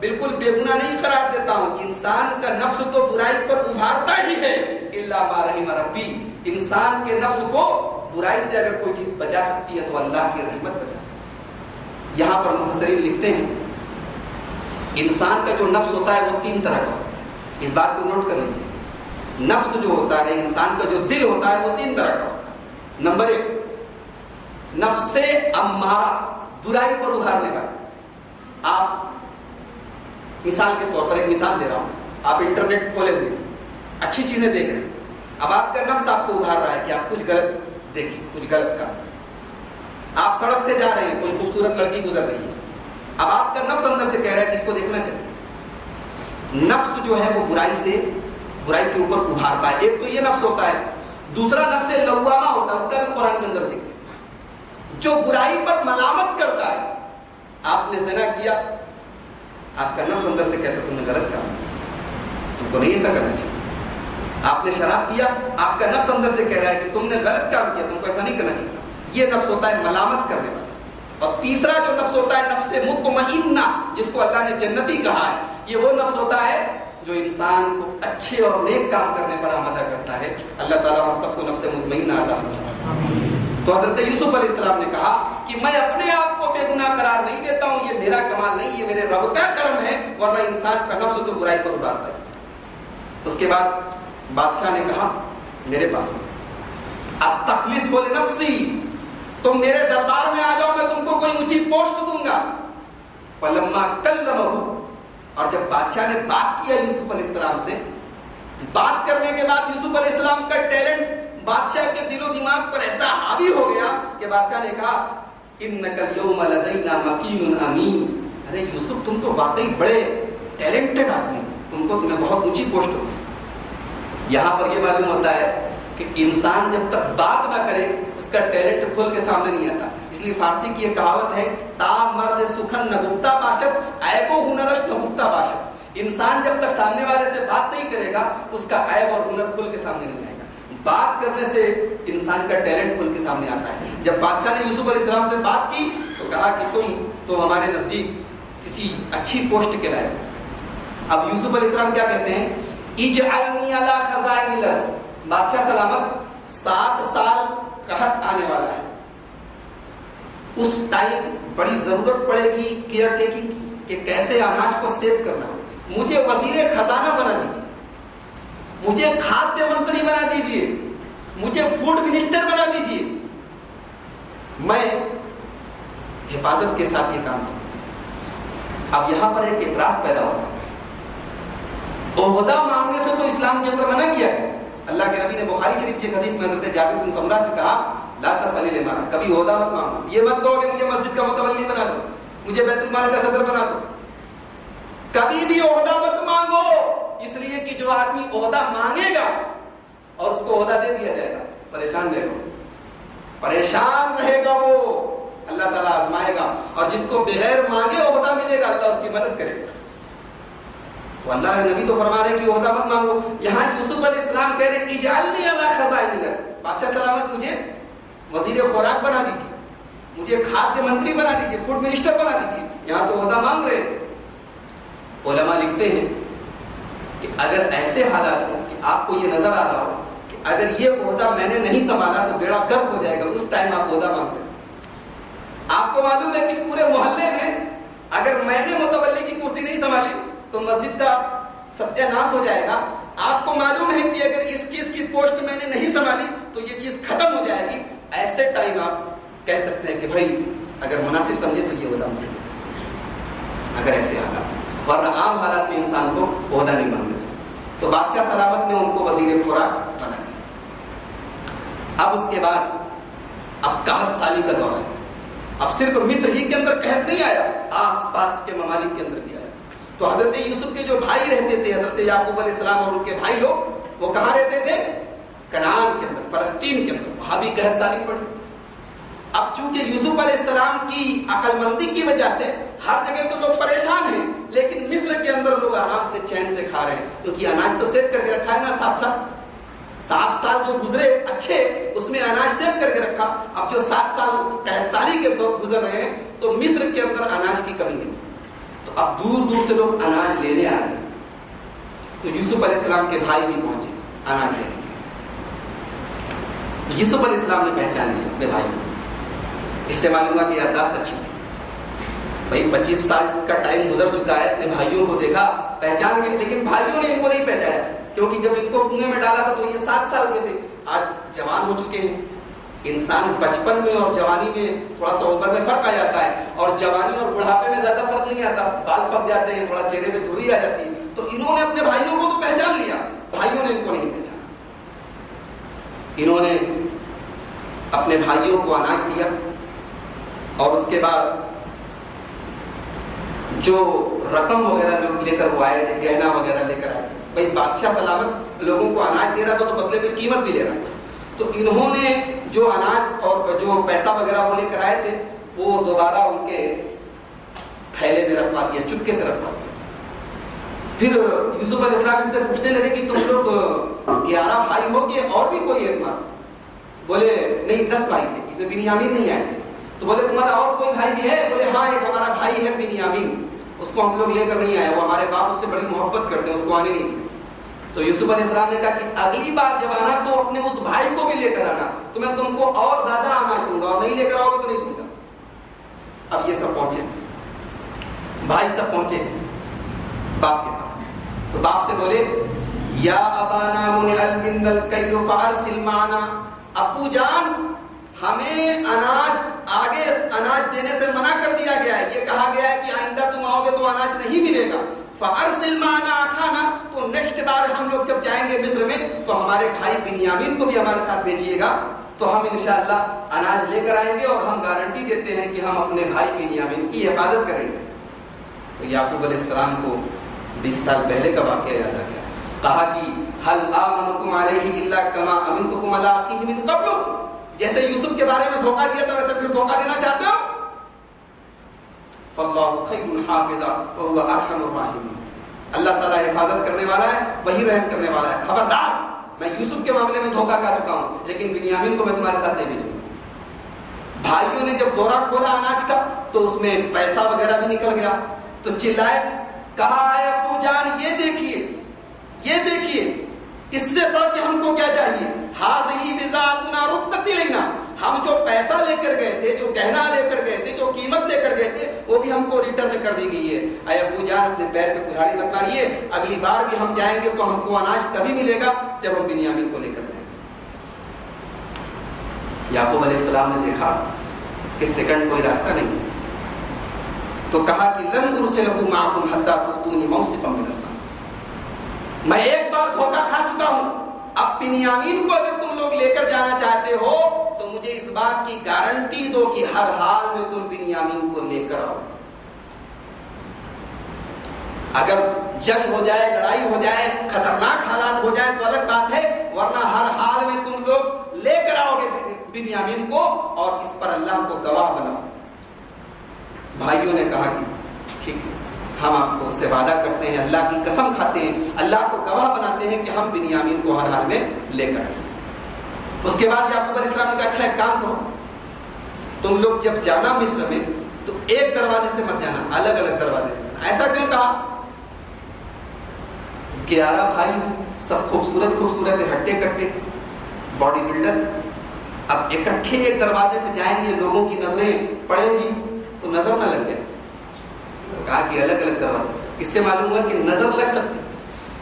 S1: بالکل بے گناہ نہیں قرار دیتا ہوں، انسان کا نفس تو برائی پر ابھارتا ہی ہے، الا ما رحم ربی، انسان کے نفس کو برائی سے اگر کوئی چیز بچا سکتی ہے تو اللہ کی رحمت بچا سکتی ہے۔ یہاں پر مفسرین لکھتے ہیں انسان کا جو نفس ہوتا ہے وہ 3 طرح کا ہوتا ہے، اس بات کو نوٹ کر لیجیے، نفس جو ہوتا ہے انسان کا جو دل ہوتا ہے وہ 3 طرح کا ہوتا ہے۔ نمبر 1 نفس امارہ، برائی پر ابھارنے والا۔ آپ مثال کے طور پر ایک مثال دے رہا ہوں، آپ انٹرنیٹ کھولے ہوئے اچھی چیزیں دیکھ رہے ہیں، اب آپ کا نفس آپ کو ابھار رہا ہے کہ آپ کچھ غلط دیکھیں، کچھ غلط کام کریں۔ آپ سڑک سے جا رہے ہیں، کوئی خوبصورت لڑکی گزر رہی ہے، اب آپ کا نفس اندر سے کہہ رہا ہے کہ اس کو دیکھنا چاہیے۔ نفس جو ہے وہ برائی کے اوپر ابھارتا ہے، ایک تو یہ نفس ہوتا ہے، دوسرا نفس لوامہ ہوتا ہے، اس کا بھی قرآن کے اندر ذکر ہے، جو برائی پر ملامت کرتا ہے۔ آپ نے زنا کیا، آپ کا نفس اندر سے کہتا تم نے غلط کام، تم کو نہیں ایسا کرنا چاہیے۔ آپ نے شراب پیا، آپ کا نفس اندر سے کہہ رہا ہے کہ تم نے غلط کام کیا، تم کو ایسا نہیں کرنا چاہیے۔ یہ نفس ہوتا ہے ملامت کرنے والا۔ اور تیسرا جو نفس ہوتا ہے نفس مطمئنہ، جس کو اللہ نے جنتی کہا ہے، یہ وہ نفس ہوتا ہے جو انسان کو اچھے اور نیک کام کرنے پر آمادہ کرتا ہے۔ اللہ تعالیٰ ہم سب کو نفس مطمئنہ عطا فرمائے۔ تو حضرت یوسف علیہ السلام نے کہا کہ میں اپنے آپ کو بے گناہ قرار نہیں دیتا ہوں، یہ میرا کمال نہیں، یہ میرے رب کا کرم ہے، ورنہ انسان کا نفس تو برائی پر ابھارتا ہے۔ اس کے بعد بادشاہ نے کہا میرے پاس استخلص لنفسی، تم میرے دربار میں آ جاؤ، میں تم کو کوئی اونچی پوسٹ دوں گا۔ فلما کلمہ، اور جب بادشاہ نے بات کیا یوسف علیہ السلام سے، بات کرنے کے بعد یوسف علیہ السلام کا ٹیلنٹ بادشاہ کے دل و دماغ پر ایسا حاوی ہو گیا کہ بادشاہ نے کہا انک اليوم لدینا مکین امین، ارے یوسف تم تو واقعی بڑے ٹیلنٹڈ آدمی، تمہیں بہت اونچی پوسٹ ہوگی۔ یہاں پر یہ معلوم ہوتا ہے کہ انسان جب تک بات نہ کرے اس کا ٹیلنٹ کھول کے سامنے نہیں آتا۔ اس لیے فارسی کی ایک کہاوت ہے تا مرد سخن نہ گفتہ باشد عیب و ہنرش نہ گفتہ باشد۔ انسان جب تک سامنے والے سے بات نہیں کرے گا اس کا عیب اور ہنر کھول کے سامنے نہیں آئے گا۔ بات کرنے سے انسان کا ٹیلنٹ کھول کے سامنے آتا ہے۔ جب بادشاہ نے یوسف علیہ السلام سے بات کی تو کہا کہ تم تو ہمارے نزدیک کسی اچھی پوسٹ کے لائق ہو۔ اب یوسف علیہ السلام کیا کہتے ہیں؟ اجعلنی علی خزائن الارض، بادشاہ سلامت 7 سال قحط آنے والا ہے، اس ٹائم بڑی ضرورت پڑے گی کیئر ٹیکنگ کہ کیسے اناج کو سیو کرنا ہے، مجھے وزیر خزانہ بنا دیجیے، مجھے کھادیہ منتری بنا دیجیے، مجھے فوڈ منسٹر بنا دیجیے، میں حفاظت کے ساتھ یہ کام کروں۔ اب یہاں پر ایک اعتراض پیدا ہوگا، عہدہ مانگنے سے تو اسلام کے اندر منع کیا گیا۔ اللہ کے نبی نے بخاری شریف کی حدیث میں حضرت جابر بن سمرہ سے کہا لا تسأل المال، کبھی عہدہ مت مانگو، یہ مت کہو کہ مجھے مسجد کا متولی بنا دو، مجھے بیت المال کا صدر بنا دو، کبھی بھی عہدہ مت مانگو، اس لیے کہ جو آدمی عہدہ مانگے گا اور اس کو عہدہ دے دیا جائے گا پریشان رہے گا، پریشان رہے گا، وہ اللہ تعالیٰ آزمائے گا، اور جس کو بغیر مانگے عہدہ ملے گا اللہ اس کی مدد کرے گا۔ تو اللہ کے نبی تو فرما رہے کہ عہدہ مت مانگو، یہاں یوسف علیہ السلام کہہ رہے اجعلنی علی خزائن الارض، بادشاہ سلامت مجھے وزیر خوراک بنا دیجیے، مجھے کھادیہ منتری بنا دیجیے، فوڈ منسٹر بنا دیجیے، یہاں تو عہدہ مانگ رہے ہیں۔ علماء لکھتے ہیں کہ اگر ایسے حالات ہوں کہ آپ کو یہ نظر آ رہا ہو کہ اگر یہ عہدہ میں نے نہیں سنبھالا تو بیڑا غرق ہو جائے گا، اس ٹائم آپ عہدہ مانگ سکتے۔ آپ کو معلوم ہے کہ پورے محلے میں اگر میں نے متولی کی کرسی نہیں سنبھالی تو مسجد کا ستیہ ناش ہو جائے گا، آپ کو معلوم ہے کہ اگر اس چیز کی پوسٹ میں نے نہیں سنبھالی تو یہ چیز ختم ہو جائے گی، ایسے ٹائم آپ کہہ سکتے ہیں کہ بھائی اگر مناسب سمجھے تو یہ عہدہ مجھے دے دیں، اگر ایسے حالات، ورنہ عام حالات میں انسان کو عہدہ نہیں مانگنا چاہیے۔ تو بادشاہ سلامت نے ان کو وزیر خوراک بنا دیا۔ اب اس کے بعد اب قحط سالی کا دور ہے، اب صرف مصر ہی کے اندر قحط نہیں آیا، آس پاس کے ممالک کے اندر بھی آیا۔ تو حضرت یوسف کے جو بھائی رہتے تھے، حضرت یعقوب علیہ السلام اور ان کے بھائی لوگ، وہ کہاں رہتے تھے؟ کنعان کے اندر، فلسطین کے اندر، وہاں بھی قحط سالی پڑی۔ اب چونکہ یوسف علیہ السلام کی عقل مندی کی وجہ سے ہر جگہ تو لوگ پریشان ہیں، لیکن مصر کے اندر لوگ آرام سے چین سے کھا رہے ہیں، کیونکہ اناج تو سیو کر کے رکھا ہے نا، 7 سال جو گزرے اچھے، اس میں اناج سیو کر کے رکھا۔ اب جو 7 سال قحط سالی کے گزر رہے ہیں تو مصر کے اندر اناج کی کمی نہیں، تو اب دور دور سے لوگ اناج لینے آ رہے ہیں۔ تو یوسف علیہ السلام کے بھائی بھی پہنچے اناج لینے کے۔ یوسف علیہ السلام نے پہچان لیا اپنے بھائی کو، اس سے معلوم ہوا کہ یادداشت اچھی تھی، بھائی 25 سال کا ٹائم گزر چکا ہے، اپنے بھائیوں کو دیکھا، پہچان گئے، لیکن بھائیوں نے ان کو نہیں پہچانا، کیونکہ جب ان کو کنویں میں ڈالا تھا تو یہ 7 سال کے تھے، آج جوان ہو چکے ہیں۔ انسان بچپن میں اور جوانی میں تھوڑا سا عمر میں فرق آ جاتا ہے، اور جوانی اور بڑھاپے میں زیادہ فرق نہیں آتا، بال پک جاتے ہیں، تھوڑا چہرے پہ جھرری آ جاتی ہے۔ تو انہوں نے اپنے بھائیوں کو تو پہچان لیا، بھائیوں نے ان کو نہیں پہچانا۔ انہوں نے اپنے بھائیوں کو اناج دیا، اور اس کے بعد جو رقم وغیرہ لوگ لے کر وہ آئے تھے، گہنا وغیرہ لے کر آئے تھے، بھائی بادشاہ سلامت لوگوں کو اناج دے رہا تھا تو بدلے میں قیمت بھی لے رہا تھا، تو انہوں نے جو اناج اور جو پیسہ وغیرہ وہ لے کر آئے تھے وہ دوبارہ ان کے تھیلے میں رکھوا دیا، چپکے سے رکھوا دیا۔ پھر یوسف علیہ السلام ان سے پوچھنے لگے کہ تم لوگ 11 بھائی ہو کہ اور بھی کوئی ایک ماں؟ بولے نہیں 10 بھائی تھے، اس میں بنیامین نہیں آئے تھے۔ تو بولے تمہارا اور کوئی بھائی بھی ہے؟ بولے ہاں ایک ہمارا بھائی ہے بنیامین، اس کو ہم لوگ لے کر نہیں آئے، وہ ہمارے باپ اس سے بڑی محبت کرتے ہیں، اس کو آنے نہیں دیا۔ تو یوسف علیہ السلام نے کہا کہ اگلی بار جب آنا تو اپنے اس بھائی کو بھی لے کر آنا، تو میں تم کو اور زیادہ اناج دوں گا، اور نہیں لے کر آؤ گے تو نہیں دوں گا۔ اب یہ سب پہنچے، بھائی سب پہنچے باپ کے پاس، تو باپ سے بولے یا ابانا منع منا الکیل فارسل معنا، ابو جان ہمیں آگے اناج دینے سے منع کر دیا گیا ہے، یہ کہا گیا ہے کہ آئندہ تم آؤ گے تو اناج نہیں ملے گا، فارسل معنا اخانا، تو نیکسٹ بار ہم لوگ جب جائیں گے مصر میں تو ہمارے بھائی بنیامین کو بھی ہمارے ساتھ بھیجیے گا، تو ہم انشاءاللہ اناج لے کر آئیں گے، اور ہم گارنٹی دیتے ہیں کہ ہم اپنے بھائی بنیامین کی حفاظت کریں گے۔ تو یعقوب علیہ السلام کو 20 سال پہلے کا واقعہ یاد آ گیا، کہا کہ هل آمنکم علیہ الا کما امنتکم علی اخیہ من قبل، جیسے یوسف کے بارے میں دھوکہ دیا تھا ویسے پھر دھوکہ دینا چاہتے ہو؟ فاللہ خیر حافظا وهو ارحم الراحمین، اللہ تعالیٰ حفاظت کرنے والا ہے، وہی رحم کرنے والا ہے۔ خبردار، میں یوسف کے معاملے میں دھوکہ کھا چکا ہوں، لیکن بنیامین کو میں تمہارے ساتھ نہیں بھیجوں گا۔ بھائیوں نے جب دورہ کھولا اناج کا تو اس میں پیسہ وغیرہ بھی نکل گیا، تو چلائے، کہا اے ابو جان یہ دیکھیے، یہ دیکھیے، اس سے بڑھ کے ہم کو کیا چاہیے؟ ہاذہ بضاعتنا ردت الینا، ہم جو پیسہ لے کر گئے تھے، جو گہنا لے کر گئے تھے، جو قیمت لے کر گئے تھے، وہ بھی ہم کو ریٹرن کر دی گئی ہے۔ اے ابو جان اپنے پیر پہ کلہاڑی مت ماریے، اگلی بار بھی ہم جائیں گے تو ہم کو اناج تبھی ملے گا جب ہم بنیامین کو لے کر جائیں گے۔ یعقوب علیہ السلام نے دیکھا کہ سیکنڈ کوئی راستہ نہیں، تو کہا کہ لن ارسلہ معکم حتی تؤتونی موثقا من اللہ، میں ایک بار دھوکہ کھا چکا ہوں، اب بنیامین کو اگر تم لوگ لے کر جانا چاہتے ہو تو مجھے اس بات کی گارنٹی دو کہ ہر حال میں تم بنیامین کو لے کر آؤ۔ اگر جنگ ہو جائے، لڑائی ہو جائے، خطرناک حالات ہو جائیں تو الگ بات ہے، ورنہ ہر حال میں تم لوگ لے کر آؤ گے بنیامین کو، اور اس پر اللہ کو گواہ بناؤ۔ بھائیوں نے کہا کہ ٹھیک ہے، ہم آپ کو سے وعدہ کرتے ہیں، اللہ کی قسم کھاتے ہیں، اللہ کو گواہ بناتے ہیں کہ ہم بنیامین کو ہر حال میں لے کر آئیں۔ اس کے بعد یعقوب علیہ السلام نے کہا اچھا ایک کام کرو، تم لوگ جب جانا مصر میں تو ایک دروازے سے مت جانا، الگ الگ دروازے سے جانا۔ ایسا کیوں کہا؟ 11 بھائی ہیں، سب خوبصورت خوبصورت ہٹے کٹے باڈی بلڈر، اب اکٹھے ایک دروازے سے جائیں گے، لوگوں کی نظریں پڑیں گی تو نظر نہ لگ جائے، تو کہا کہ الگ الگ دروازے سے۔ اس سے معلوم ہوا کہ نظر لگ سکتی،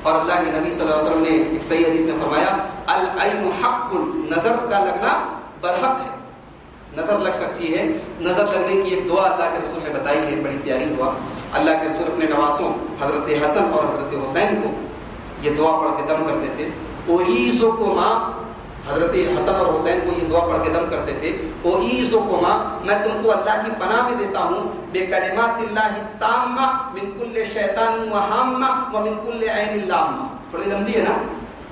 S1: اور اللہ کے نبی صلی اللہ علیہ وسلم نے ایک صحیح حدیث میں فرمایا العین حق، نظر کا لگنا برحق ہے، نظر لگ سکتی ہے۔ نظر لگنے کی ایک دعا اللہ کے رسول نے بتائی ہے، بڑی پیاری دعا۔ اللہ کے رسول اپنے نواسوں حضرت حسن اور حضرت حسین کو یہ دعا پڑھ کے دم کرتے تھے، اعیذکما، حضرت حسن اور حسین کو یہ دعا پڑھ کے دم کرتے تھے، اعیذکما، میں تم کو اللہ کی پناہ میں دیتا ہوں، بکلمات اللہ التامہ من کل شیطان وہامہ ومن کل عین لامہ۔ تھوڑی لمبی ہے نا،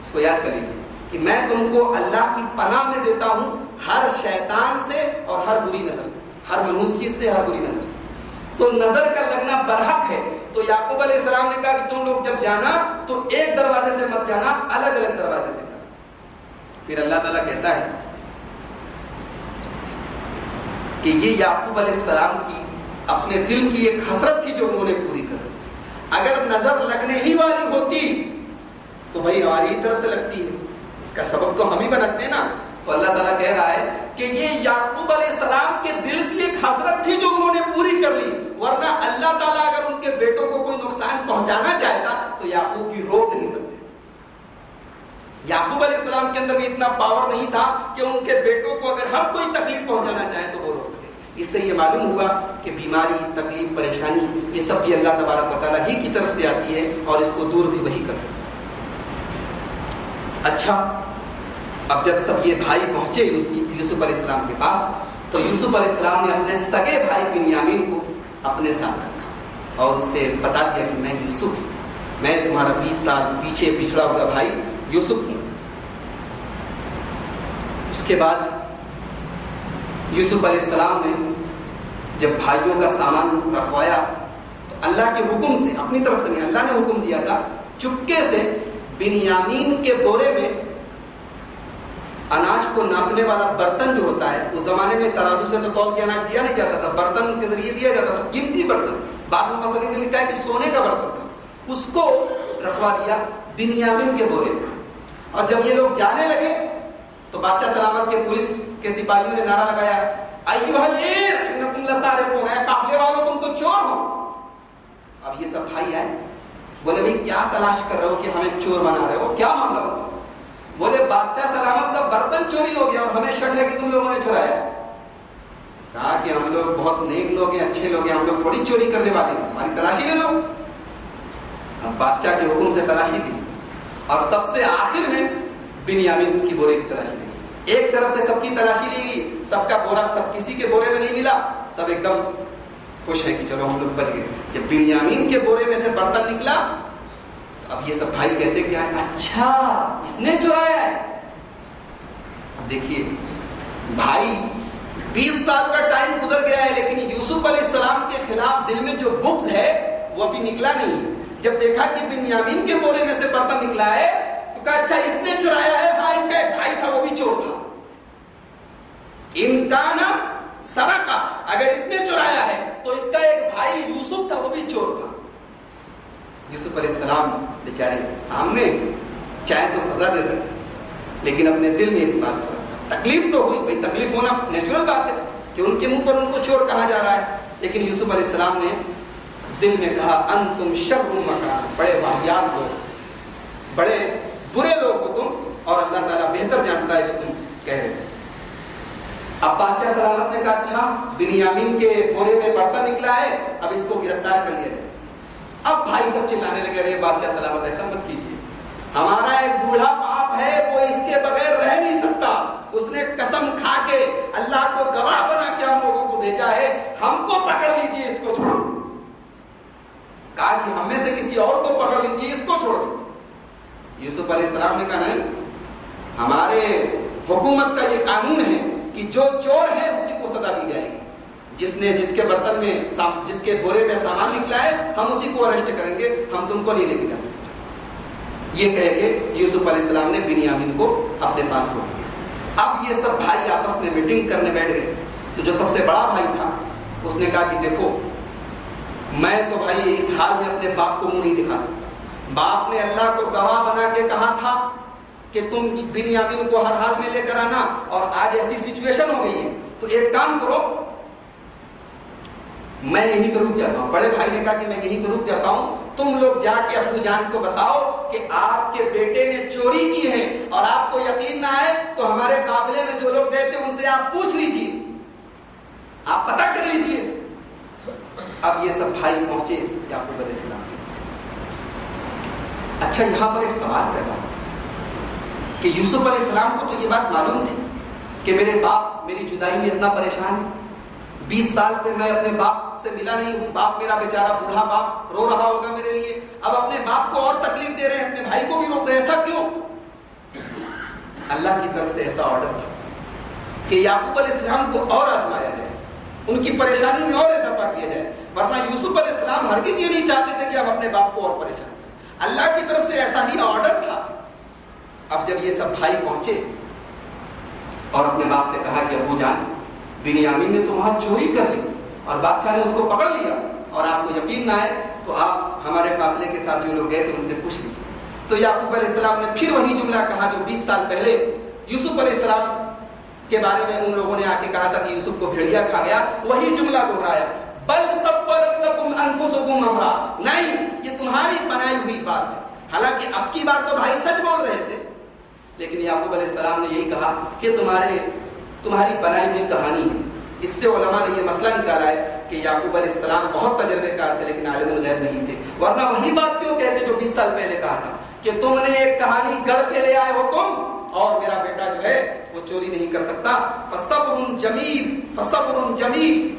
S1: اس کو یاد کر لیجیے کہ میں تم کو اللہ کی پناہ میں دیتا ہوں ہر شیطان سے اور ہر بری نظر سے، ہر منحوس چیز سے، ہر بری نظر سے۔ تو نظر کا لگنا برحق ہے۔ تو یعقوب علیہ السلام نے کہا کہ تم لوگ جب جانا تو ایک دروازے سے مت جانا، الگ الگ دروازے سے جانا۔ پھر اللہ تعالیٰ کہتا ہے کہ یہ یعقوب علیہ السلام کی اپنے دل کی ایک حسرت تھی جو انہوں نے پوری کر دی۔ اگر نظر لگنے ہی والی ہوتی تو بھائی ہماری ہی طرف سے لگتی ہے، اس کا سبب تو ہم ہی بناتے ہیں نا۔ تو اللہ تعالیٰ کہہ رہا ہے کہ یہ یعقوب علیہ السلام کے دل کی ایک حسرت تھی جو انہوں نے پوری کر لی، ورنہ اللہ تعالیٰ اگر ان کے بیٹوں کو کوئی نقصان پہنچانا چاہتا تو یعقوب کی روک نہیں سکتے۔ یعقوب علیہ السلام کے اندر بھی اتنا پاور نہیں تھا کہ ان کے بیٹوں کو اگر ہم کوئی تکلیف پہنچانا چاہیں تو وہ روک سکے۔ اس سے یہ معلوم ہوا کہ بیماری، تکلیف، پریشانی یہ سب بھی اللہ تبارک و تعالیٰ ہی کی طرف سے آتی ہے، اور اس کو دور بھی وہی کر سکتا ہے۔ اچھا، اب جب سب یہ بھائی پہنچے یوسف علیہ السلام کے پاس، تو یوسف علیہ السلام نے اپنے سگے بھائی بنیامین کو اپنے ساتھ رکھا اور اس سے بتا دیا کہ میں یوسف، میں تمہارا 20 سال پیچھے پچھڑا ہوا بھائی یوسف ہوں۔ اس کے بعد یوسف علیہ السلام نے جب بھائیوں کا سامان رکھوایا تو اللہ کے حکم سے، اپنی طرف سے نہیں، اللہ نے حکم دیا تھا، چپکے سے بنیامین کے بورے میں اناج کو ناپنے والا برتن جو ہوتا ہے، اس زمانے میں ترازو سے تو تول کے اناج دیا نہیں جاتا تھا، برتن کے ذریعے دیا جاتا تھا، قیمتی برتن، بعض مفسرین نے لکھا ہے کہ سونے کا برتن تھا، اس کو رکھوا دیا بنیامین کے بورے میں. اور جب یہ لوگ جانے لگے تو بادشاہ سلامت کے پولیس کے سپاہیوں نے نعرہ لگایا، ایھا العیر انکم لسارقون، اے قافلے والوں تم تو چور ہو. اب یہ سب بھائی آئے، بولے بھائی کیا تلاش کر رہے ہو کہ ہمیں چور بنا رہے ہو، کیا معاملہ ہو؟ بولے بادشاہ سلامت کا برتن چوری ہو گیا اور ہمیں شک ہے کہ تم لوگوں نے چرایا. کہا کہ ہم لوگ بہت نیک لوگ ہیں، اچھے لوگ ہیں، ہم لوگ تھوڑی چوری کرنے والے ہیں، ہماری تلاشی لے لو. اب بادشاہ کے حکم سے تلاشی لی اور سب سے آخر میں بنیامین کی بورے کی تلاشی لی. ایک طرف سے سب کی تلاشی لی گئی، سب کا بورا سب کسی کے بورے میں نہیں ملا، سب ایک دم خوش ہے کہ چلو ہم لوگ بچ گئے. جب بنیامین کے بورے میں سے برتن نکلا تو اب یہ سب بھائی کہتے کیا ہے، اچھا اس نے چرایا ہے. اب دیکھیے بھائی 20 سال کا ٹائم گزر گیا ہے لیکن یوسف علیہ السلام کے خلاف دل میں جو بغض ہے وہ ابھی نکلا نہیں ہے. جب دیکھا کہ بنیامین کے بورے میں سے برتن نکلا ہے تو کہا اچھا اس نے چرایا ہے، ہاں اس کا ایک بھائی تھا وہ بھی چور تھا. انکان سرقہ، اگر اس نے چرایا ہے تو اس کا ایک بھائی یوسف تھا وہ بھی چور تھا. یوسف علیہ السلام بیچارے سامنے چاہے تو سزا دے سکتے لیکن اپنے دل میں اس بات پر تکلیف تو ہوئی، بھائی تکلیف ہونا نیچرل بات ہے کہ ان کے منہ پر ان کو چور کہا جا رہا ہے. لیکن یوسف علیہ السلام نے دل میں کہا انتم شر مکان، بڑے واہیات لوگ، بڑے برے لوگ ہو تم اور اللہ تعالیٰ بہتر جانتا ہے جو تم کہہ رہے ہو. اب بادشاہ سلامت نے کہا اچھا بنیامین کے بورے میں برتن نکلا ہے، اب اس کو گرفتار کر لیا جائے. اب بھائی سب چلانے لگے، رہے بادشاہ سلامت ایسا مت کیجیے، ہمارا ایک بوڑھا باپ ہے وہ اس کے بغیر رہ نہیں سکتا، اس نے قسم کھا کے اللہ کو گواہ بنا کے ہم لوگوں کو بھیجا ہے، ہم کو پکڑ لیجیے اس کو چھوڑ. کہا کہ ہم میں سے کسی اور کو پکڑ لیجیے اس کو چھوڑ دیجیے. یوسف علیہ السلام نے کہا نہیں، ہمارے حکومت کا یہ قانون ہے کہ جو چور ہے اسی کو سزا دی جائے گی، جس کے برتن میں جس کے بورے میں سامان نکلا ہے ہم اسی کو اریسٹ کریں گے، ہم تم کو نہیں لے کے جا سکتے. یہ کہہ کے یوسف علیہ السلام نے بنیامین کو اپنے پاس کو لیا. اب یہ سب بھائی آپس میں میٹنگ کرنے بیٹھ گئے تو جو سب سے بڑا بھائی تھا اس نے کہا کہ دیکھو میں تو بھائی اس حال میں اپنے باپ کو منہ نہیں دکھا سکتا. باپ نے اللہ کو گواہ بنا کے کہا تھا کہ تم بنیامین کو ہر حال میں لے کر آنا، اور آج ایسی سچویشن ہو گئی ہے تو ایک کام کرو میں یہیں پہ رک جاتا ہوں. بڑے بھائی نے کہا کہ میں یہیں پہ رک جاتا ہوں، تم لوگ جا کے ابو جان کو بتاؤ کہ آپ کے بیٹے نے چوری کی ہے، اور آپ کو یقین نہ آئے تو ہمارے قافلے میں جو لوگ گئے تھے ان سے آپ پوچھ لیجیے، آپ پتہ کر لیجیے. اب یہ سب بھائی پہنچے یعقوب علیہ السلام کے پاس. اچھا یہاں پر ایک سوال پیدا ہوتا کہ یوسف علیہ السلام کو تو یہ بات معلوم تھی کہ میرے باپ میری جدائی میں اتنا پریشان ہے، 20 سال سے میں اپنے باپ سے ملا نہیں ہوں، باپ میرا بیچارہ بوڑھا باپ رو رہا ہوگا میرے لیے، اب اپنے باپ کو اور تکلیف دے رہے ہیں، اپنے بھائی کو بھی روک رہے ہیں، ایسا کیوں؟ اللہ کی طرف سے ایسا آرڈر تھا کہ یعقوب علیہ السلام کو اور آزمایا جائے، ان کی پریشانی میں اور اضافہ کیا جائے، ورنہ یوسف علیہ السلام ہرگز یہ نہیں چاہتے تھے کہ ہم اپنے باپ کو اور پریشان کریں. اللہ کی طرف سے ایسا ہی آرڈر تھا. اب جب یہ سب بھائی پہنچے اور اپنے باپ سے کہا کہ ابو جان بنیامین نے تو وہاں چوری کر لی اور بادشاہ نے اس کو پکڑ لیا، اور آپ کو یقین نہ آئے تو آپ ہمارے قافلے کے ساتھ جو لوگ گئے تھے ان سے پوچھ لیجیے. تو یعقوب علیہ السلام نے پھر وہی جملہ کہا جو 20 سال پہلے یوسف علیہ السلام کے بارے میں ان لوگوں نے آ کے کہا تھا کہ یوسف کو بھیڑیا کھا گیا، وہی جملہ دہرایا، بل سولت لکم انفسکم امرا، نہیں یہ تمہاری بنائی ہوئی بات ہے. حالانکہ اب کی بار تو بھائی سچ بول رہے تھے، لیکن یعقوب علیہ السلام نے یہی کہا کہ تمہاری بنائی ہوئی کہانی ہے. اس سے علماء نے یہ مسئلہ نکالا ہے کہ یعقوب علیہ السلام بہت تجربے کار تھے لیکن عالم الغیب نہیں تھے، ورنہ وہی بات کیوں کہتے جو 20 سال پہلے کہا تھا کہ تم نے ایک کہانی گڑھ کے لے آئے ہو تم، اور میرا بیٹا جو ہے وہ چوری نہیں کر سکتا. فصبر جمیل، فصبر جمیل.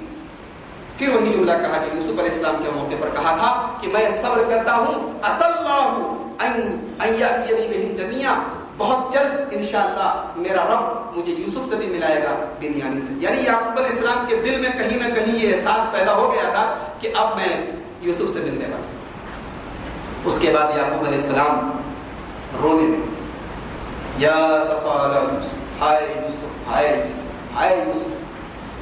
S1: پھر وہی جملہ کہا جو یوسف علیہ السلام کے موقع پر کہا تھا کہ میں صبر کرتا ہوں، عسى الله ان يأتيني بهم جميعا، بہت جلد انشاءاللہ میرا رب مجھے یوسف سے بھی ملائے گا بنیامین سے. یعنی یعقوب علیہ السلام کے دل میں کہیں نہ کہیں یہ احساس پیدا ہو گیا تھا کہ اب میں یوسف سے ملنے والا ہوں. اس کے بعد یعقوب علیہ السلام رونے لگے، یا صفا علی یوسف ہائے یوسف ہائے یوسف ہائے یوسف،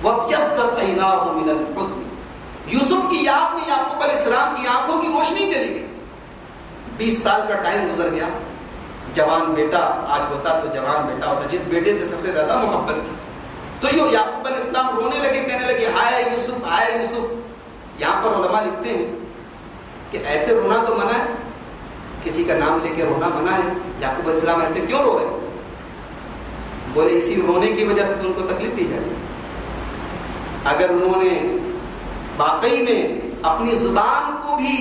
S1: وَابْيَضَّتْ عَيْنَاهُ مِنَ الْحُزْنِ، یوسف کی یاد میں یعقوب علیہ السلام کی آنکھوں کی روشنی چلی گئی۔ 20 سال کا ٹائم گزر گیا، جوان بیٹا آج ہوتا تو جوان بیٹا ہوتا جس بیٹے سے سب سے زیادہ محبت تھی، تو یہ یعقوب علیہ السلام رونے لگے، کہنے لگے ہائے یوسف ہائے یوسف۔ یہاں پر علماء لکھتے ہیں کہ ایسے رونا تو منع ہے، کسی کا نام لے کے رونا منع ہے، یعقوب علیہ السلام ایسے کیوں رو رہے؟ بولے اسی رونے کی وجہ سے تو ان کو تکلیف دی جائے۔ اگر انہوں نے واقعی میں اپنی زبان کو بھی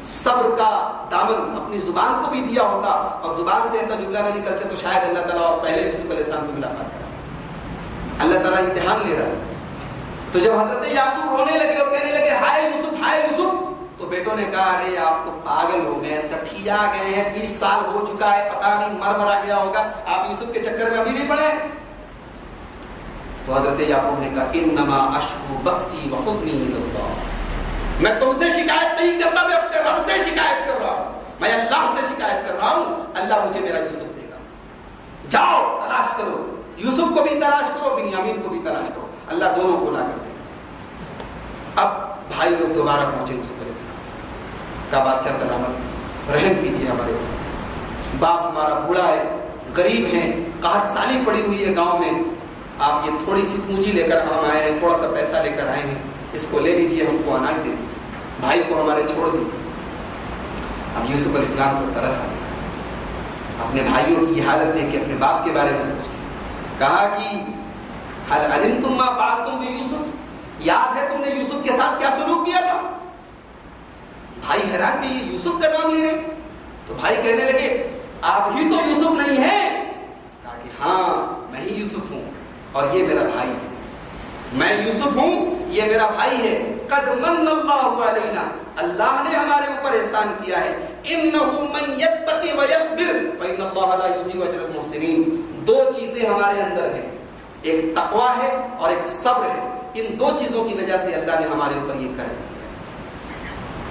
S1: صبر کا دامن اپنی زبان کو بھی دیا ہوتا اور زبان سے ایسا جملہ نہ نکلتے تو شاید اللہ تعالیٰ اور پہلے یوسف علیہ السلام سے ملاقات کرا۔ اللہ تعالیٰ امتحان لے رہا ہے۔ تو جب حضرت یعقوب رونے لگے اور کہنے لگے ہائے یوسف ہائے یوسف، تو بیٹوں نے کہا ارے آپ تو پاگل ہو گئے، سٹھیا گئے ہیں، 20 سال ہو چکا ہے، پتہ نہیں مرا گیا ہوگا، آپ یوسف کے چکر میں ابھی بھی پڑے۔ تو حضرت یعقوب نے کہا انما اشکو بثی وحزنی الی اللہ، میں تم سے شکایت نہیں کرتا، میں اپنے رب سے شکایت کر رہا ہوں، میں اللہ سے شکایت کر رہا ہوں، اللہ مجھے میرا یوسف دے گا۔ جاؤ تلاش کرو، یوسف کو بھی تلاش کرو، بنیامین کو بھی تلاش کرو، اللہ دونوں کو لا کر دے گا۔ اب بھائی لوگ دوبارہ پہنچے یوسف علیہ السلام کا، بادشاہ سلامت رحم کیجیے ہمارے اوپر، باپ ہمارا بوڑھا ہے، غریب ہیں، قحط سالی پڑی ہوئی ہے گاؤں میں، آپ یہ تھوڑی سی پونجی لے کر ہم آئے ہیں، تھوڑا سا پیسہ لے کر آئے ہیں، اس کو لے لیجیے، ہم کو اناج دے دیجیے، بھائی کو ہمارے چھوڑ دیجیے۔ اب یوسف علیہ السلام کو ترس آ گیا، اپنے بھائیوں کی یہ حالت دیکھ کے اپنے باپ کے بارے میں سوچا، کہا کہ هل علمتم ما فعلتم بيوسف، یاد ہے تم نے یوسف کے ساتھ کیا سلوک کیا تھا؟ بھائی حیران کہ یہ یوسف کا نام لے رہے، تو بھائی کہنے لگے آپ ہی تو یوسف نہیں ہیں؟ کہا کہ ہاں میں ہی یوسف ہوں اور یہ میرا بھائی ہے، میں یوسف ہوں یہ میرا بھائی ہے۔ قد من اللہ علینا، اللہ نے ہمارے اوپر احسان کیا ہے، انہ من یتقی ویصبر فإن اللہ لا یضیع اجر المحسنین، دو چیزیں ہمارے اندر ہیں، ایک تقوی ہے اور ایک صبر ہے، ان دو چیزوں کی وجہ سے اللہ نے ہمارے اوپر یہ کر دیا۔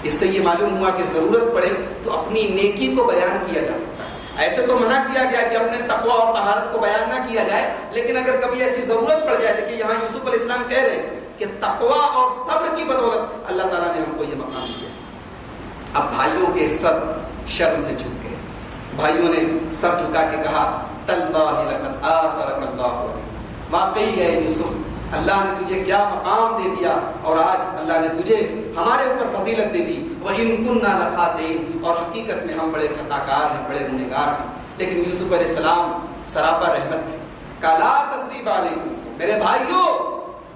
S1: اس سے یہ معلوم ہوا کہ ضرورت پڑے تو اپنی نیکی کو بیان کیا جا سکتا ہے، ایسے تو منع کیا گیا کہ اپنے تقوی اور طہارت کو بیان نہ کیا جائے، لیکن اگر کبھی ایسی ضرورت پڑ جائے، دیکھیے یہاں یوسف علیہ السلام کہہ رہے ہیں کہ تقوی اور صبر کی بدولت اللہ تعالیٰ نے ہم کو یہ مقام دیا۔ اب بھائیوں کے سر شرم سے جھک گئے، بھائیوں نے سر جھکا کے کہا تاللہ لقد آثرک اللہ علیہ، واقعی ہے یوسف اللہ نے تجھے کیا مقام دے دیا، اور آج اللہ نے تجھے ہمارے اوپر فضیلت دے دی، وَإِن كُنَّا لَخَاطِئِينَ، اور حقیقت میں ہم بڑے خطاکار ہیں، بڑے گنہگار ہیں، لیکن یوسف علیہ السلام سراپا رحمت تھے۔ قَالَ لَا تَثْرِیبَ عَلَیکُم، میرے بھائیوں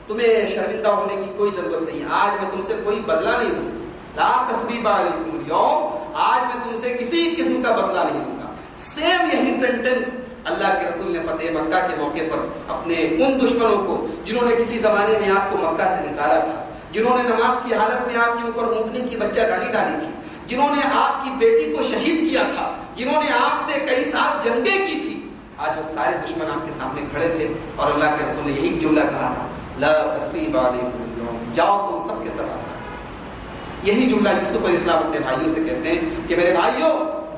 S1: تمہیں شرمندہ ہونے کی کوئی ضرورت نہیں، آج میں تم سے کوئی بدلہ نہیں دوں گا، لا تثریب علیکم اليوم، آج میں تم سے کسی قسم کا بدلہ نہیں دوں گا۔ سیم یہی سینٹنس اللہ کے رسول نے فتح مکہ کے موقع پر اپنے ان دشمنوں کو جنہوں نے کسی زمانے میں آپ کو مکہ سے نکالا تھا، جنہوں نے نماز کی حالت میں آپ کے اوپر اونٹنی کی بچہ دانی ڈالی تھی، جنہوں نے آپ کی بیٹی کو شہید کیا تھا، جنہوں نے آپ سے کئی سال جنگیں کی تھی، آج وہ سارے دشمن آپ کے سامنے کھڑے تھے، اور اللہ کے رسول نے یہی جملہ کہا تھا لا تثریب علیکم اليوم، جاؤ تم سب کے سب آزاد۔ یہی جملہ یوسف علیہ السلام اپنے بھائیوں سے کہتے ہیں کہ میرے بھائیوں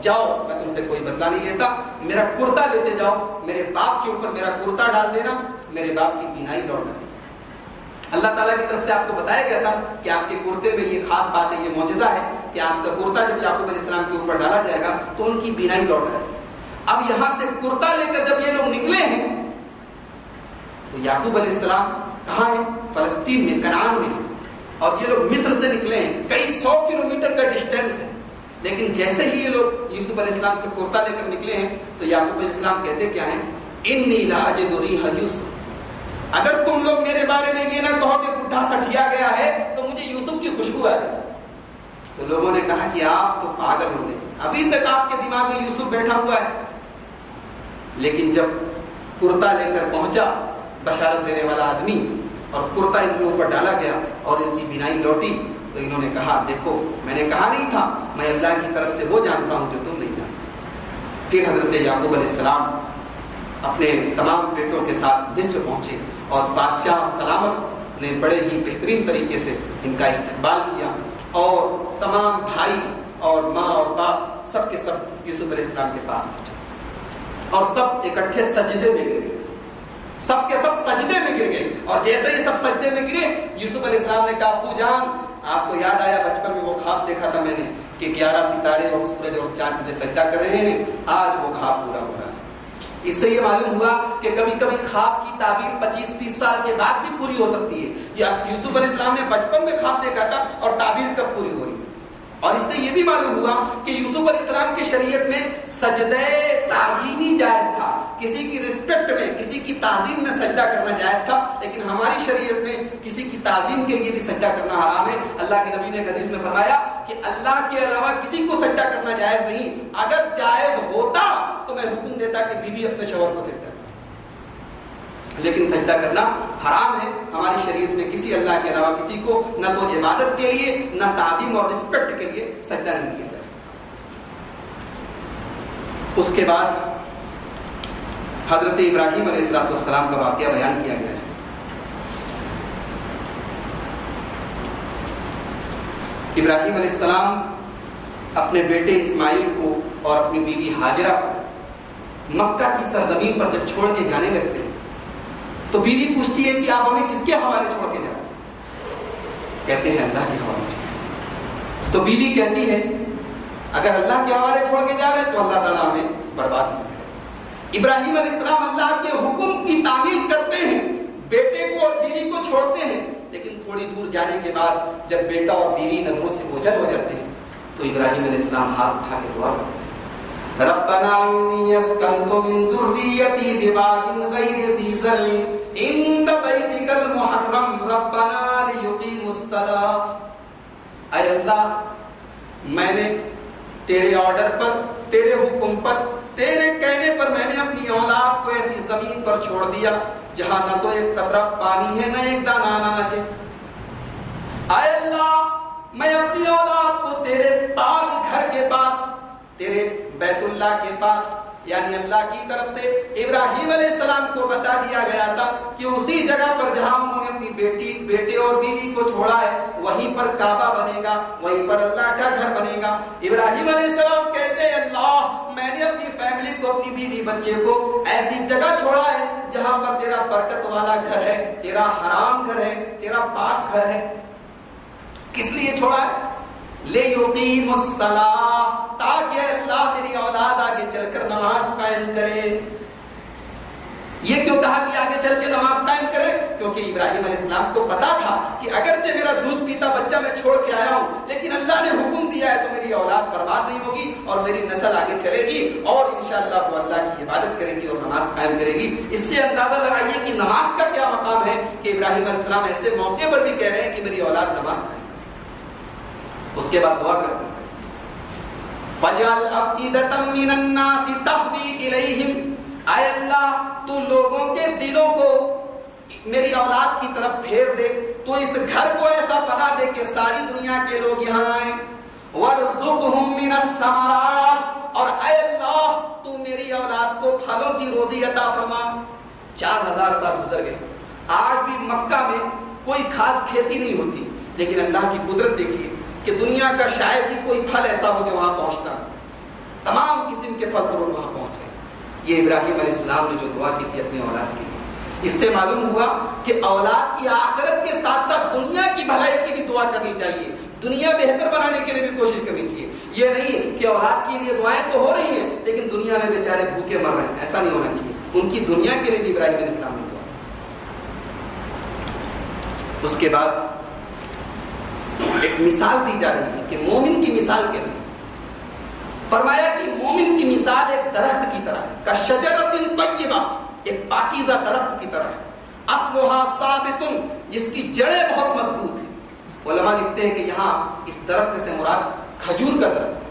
S1: جاؤ، میں تم سے کوئی بدلہ نہیں لیتا، میرا کرتا لیتے جاؤ، میرے باپ کے اوپر میرا کرتا ڈال دینا، میرے باپ کی بینائی لوٹ آئے۔ اللہ تعالیٰ کی طرف سے آپ کو بتایا گیا تھا کہ آپ کے کرتے میں یہ خاص بات ہے، یہ معجزہ ہے کہ آپ کا کرتا جب یعقوب علیہ السلام کے اوپر ڈالا جائے گا تو ان کی بینائی لوٹ آئے۔ اب یہاں سے کرتا لے کر جب یہ لوگ نکلے ہیں تو یعقوب علیہ السلام کہاں ہیں؟ فلسطین میں، کنعان میں ہیں، اور یہ لوگ مصر سے نکلے ہیں، کئی 100 کلومیٹر کا ڈسٹینس ہے، لیکن جیسے ہی یہ لوگ یوسف علیہ السلام کے کرتا لے کر نکلے ہیں تو یعقوب علیہ السلام کہتے کیا ہیں؟ انی لاجد ریح یوسف، اگر تم لوگ میرے بارے میں یہ نہ کہو کہ بڈھا سٹھیا گیا ہے تو مجھے یوسف کی خوشبو آ رہی۔ تو لوگوں نے کہا کہ آپ تو پاگل ہو گئے، ابھی تک آپ کے دماغ میں یوسف بیٹھا ہوا ہے۔ لیکن جب کرتا لے کر پہنچا بشارت دینے والا آدمی اور کرتا ان کے اوپر ڈالا گیا اور ان کی بینائی لوٹی تو انہوں نے کہا دیکھو میں نے کہا نہیں تھا، میں اللہ کی طرف سے وہ جانتا ہوں جو تم نہیں جانتے۔ پھر حضرت یعقوب علیہ السلام اپنے تمام بیٹوں کے ساتھ مصر پہنچے اور بادشاہ سلامت نے بڑے ہی بہترین طریقے سے ان کا استقبال کیا، اور تمام بھائی اور ماں اور باپ سب کے سب یوسف علیہ السلام کے پاس پہنچے اور سب اکٹھے سجدے میں گر گئے۔ سب کے سب سجدے میں گر گئے، اور جیسے ہی سب سجدے میں گرے یوسف علیہ السلام نے کہا ابو جان آپ کو یاد آیا بچپن میں وہ خواب دیکھا تھا میں نے کہ 11 ستارے اور سورج اور چاند مجھے سجدہ کر رہے ہیں، آج وہ خواب پورا ہو رہا ہے۔ اس سے یہ معلوم ہوا کہ کبھی کبھی خواب کی تعبیر 25-30 سال کے بعد بھی پوری ہو سکتی ہے۔ یوسف علیہ السلام نے بچپن میں خواب دیکھا تھا اور تعبیر کب پوری ہو رہی ہے۔ اور اس سے یہ بھی معلوم ہوا کہ یوسف علیہ السلام کی شریعت میں سجدہ تعظیمی جائز تھا، کسی کی رسپیکٹ میں کسی کی تعظیم میں سجدہ کرنا جائز تھا، لیکن ہماری شریعت میں کسی کی تعظیم کے لیے بھی سجدہ کرنا حرام ہے۔ اللہ کے نبی نے حدیث میں فرمایا کہ اللہ کے علاوہ کسی کو سجدہ کرنا جائز نہیں، اگر جائز ہوتا تو میں حکم دیتا کہ بیوی اپنے شوہر کو سجدہ کرے، لیکن سجدہ کرنا حرام ہے۔ ہماری شریعت میں کسی اللہ کے علاوہ کسی کو نہ تو عبادت کے لیے نہ تعظیم اور رسپیکٹ کے لیے سجدہ نہیں کیا جا سکتا۔ اس کے بعد حضرت ابراہیم علیہ السلام کا واقعہ بیان کیا گیا ہے۔ ابراہیم علیہ السلام اپنے بیٹے اسماعیل کو اور اپنی بیوی ہاجرہ کو مکہ کی سرزمین پر جب چھوڑ کے جانے لگتے ہیں تو بیوی پوچھتی ہے کہ آپ ہمیں کس کے حوالے چھوڑ کے جا رہے ہیں؟ کہتے ہیں اللہ کے حوالے چھوڑ۔ تو بیوی کہتی ہے اگر اللہ کے حوالے چھوڑ کے جا رہے ہیں تو اللہ تعالیٰ ہمیں برباد نہیں کرے۔ ابراہیم علیہ السلام اللہ کے حکم کی تعمیل کرتے ہیں، بیٹے کو اور بیوی کو چھوڑتے ہیں، لیکن تھوڑی دور جانے کے بعد جب بیٹا اور بیوی نظروں سے اوجھل ہو جاتے ہیں تو ابراہیم علیہ السلام ہاتھ اٹھا کے دعا کرتے ہیں، ربنا انی اسکنت من ذریتی بواد غیر ذی زرع عند بیتک المحرم ربنا لیقیموا الصلاۃ۔ اے اللہ میں نے تیرے آرڈر پر، تیرے حکم پر، تیرے کہنے پر میں نے اپنی اولاد کو ایسی زمین پر چھوڑ دیا جہاں نہ تو ایک قطرہ پانی ہے نہ ایک دانہ اناج ہے۔ اے اللہ میں اپنی اولاد کو تیرے پاک گھر کے پاس، تیرے بیت اللہ کے پاس، یعنی اللہ کی طرف سے ابراہیم علیہ السلام کو بتا دیا گیا تھا کہ اسی جگہ پر جہاں انہوں نے اپنی بیٹے اور بیوی کو چھوڑا ہے وہیں پر کعبہ بنے گا، وہیں پر اللہ کا گھر بنے گا۔ ابراہیم علیہ السلام کہتے ہیں اللہ میں نے اپنی فیملی کو، اپنی بیوی بچے کو ایسی جگہ چھوڑا ہے جہاں پر تیرا برکت والا گھر ہے، تیرا حرام گھر ہے، تیرا پاک گھر ہے۔ کس لیے چھوڑا ہے؟ لِيُقِيمُوا الصَّلَاةَ، تاکہ اللہ میری اولاد آگے چل کر نماز قائم کرے۔ یہ کیوں کہا کہ آگے چل کے نماز قائم کرے؟ کیونکہ ابراہیم علیہ السلام کو پتا تھا کہ اگرچہ میرا دودھ پیتا بچہ میں چھوڑ کے آیا ہوں لیکن اللہ نے حکم دیا ہے تو میری اولاد برباد نہیں ہوگی اور میری نسل آگے چلے گی اور انشاءاللہ وہ اللہ کی عبادت کرے گی اور نماز قائم کرے گی۔ اس سے اندازہ لگائیے کہ نماز کا کیا مقام ہے کہ ابراہیم علیہ السلام ایسے موقع پر بھی کہہ رہے ہیں کہ میری اولاد نماز قائم۔ اس کے بعد دعا کرتے ہیں فَجْعَلْ أَفْئِدَةً مِّنَ النَّاسِ تَهْوِي إِلَيْهِمْ، اے اللہ تو لوگوں کے دلوں کو میری اولاد کی طرف پھیر دے، تو اس گھر کو ایسا بنا دے کہ ساری دنیا کے لوگ یہاں آئیں۔ وَارْزُقْهُم مِّنَ الثَّمَرَاتِ، اور اے اللہ تو میری اولاد کو پھلوں کی روزی عطا فرما۔ 4000 سال گزر گئے، آج بھی مکہ میں کوئی خاص کھیتی نہیں ہوتی، لیکن اللہ کی قدرت دیکھیے کہ دنیا کا شاید ہی کوئی پھل ایسا ہو جو وہاں پہنچتا، تمام قسم کے پھل فروٹ وہاں پہنچ گئے۔ یہ ابراہیم علیہ السلام نے جو دعا کی تھی اپنی اولاد کے لیے، اس سے معلوم ہوا کہ اولاد کی آخرت کے ساتھ ساتھ دنیا کی بھلائی کی بھی دعا کرنی چاہیے، دنیا بہتر بنانے کے لیے بھی کوشش کرنی چاہیے۔ یہ نہیں کہ اولاد کے لیے دعائیں تو ہو رہی ہیں لیکن دنیا میں بیچارے بھوکے مر رہے ہیں، ایسا نہیں ہونا چاہیے۔ ان کی دنیا کے لیے بھی ابراہیم علیہ السلام نے دعا۔ اس کے بعد ایک مثال دی جا رہی ہے کہ مومن کی مثال کیسی؟ فرمایا کہ مومن کی مثال ایک درخت کی طرح ہے، کشجرۃ طیبہ، ایک پاکیزہ درخت کی طرح ہے، اصلھا ثابت، جس کی جڑیں بہت مضبوط ہیں۔ علماء لکھتے ہیں کہ یہاں اس درخت سے مراد کھجور کا درخت ہے۔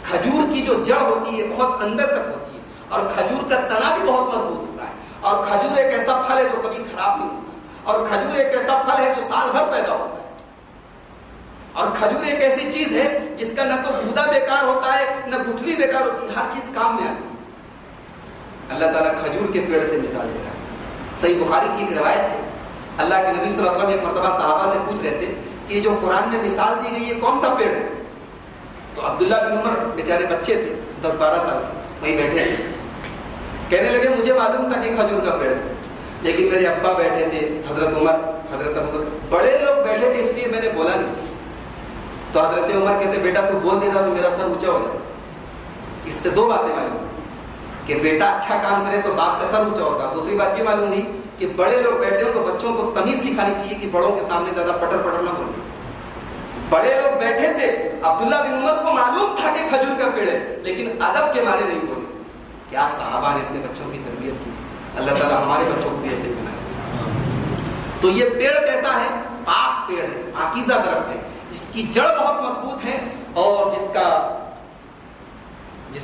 S1: کھجور کی جو جڑ ہوتی ہے بہت اندر تک ہوتی ہے اور کھجور کا تنا بھی بہت مضبوط ہوتا ہے، اور کھجور ایک ایسا پھل ہے جو کبھی خراب نہیں ہوتا، اور کھجور ایک ایسا پھل ہے جو سال بھر پیدا ہوتا ہے، اور کھجور ایک ایسی چیز ہے جس کا نہ تو گودا بیکار ہوتا ہے نہ گٹھلی بیکار ہوتی ہے، ہر چیز کام میں آتی ہے۔ اللہ تعالیٰ کھجور کے پیڑ سے مثال دے رہا ہے۔ صحیح بخاری کی ایک روایت ہے، اللہ کے نبی صلی اللہ علیہ وسلم ایک مرتبہ صحابہ سے پوچھ رہے تھے کہ یہ جو قرآن میں مثال دی گئی ہے کون سا پیڑ ہے؟ تو عبداللہ بن عمر بیچارے بچے تھے 10-12 سال کے، وہیں بیٹھے تھے، کہنے لگے مجھے معلوم تھا کہ کھجور کا پیڑ ہے۔ لیکن میرے ابا بیٹھے تھے، حضرت عمر، حضرت ابوبکر، بڑے لوگ بیٹھے تھے، اس لیے میں نے بولا نہیں. تو حضرت عمر کہتے بیٹا تو بول دیتا تو میرا سر اونچا ہو جاتا. اس سے دو باتیں معلوم کہ بیٹا اچھا کام کرے تو باپ کا سر اونچا ہوتا. دوسری بات یہ معلوم ہوئی کہ بڑے لوگ بیٹھے ہو تو بچوں کو تمیز سکھانی چاہیے کہ بڑوں کے سامنے زیادہ پٹر پٹر نہ بولے. بڑے لوگ بیٹھے تھے، عبداللہ بن عمر کو معلوم تھا کہ کھجور کا پیڑ ہے، لیکن ادب کے مارے نہیں بولے. کیا صحابہ نے اپنے بچوں کی تربیت کی. اللہ تعالیٰ ہمارے بچوں کو بھی ایسے بنائے. تو یہ پیڑ کیسا ہے؟ پاک پیڑ ہے، پاکیزہ درخت ہے، جس کی جڑ بہت مضبوط ہے اور جس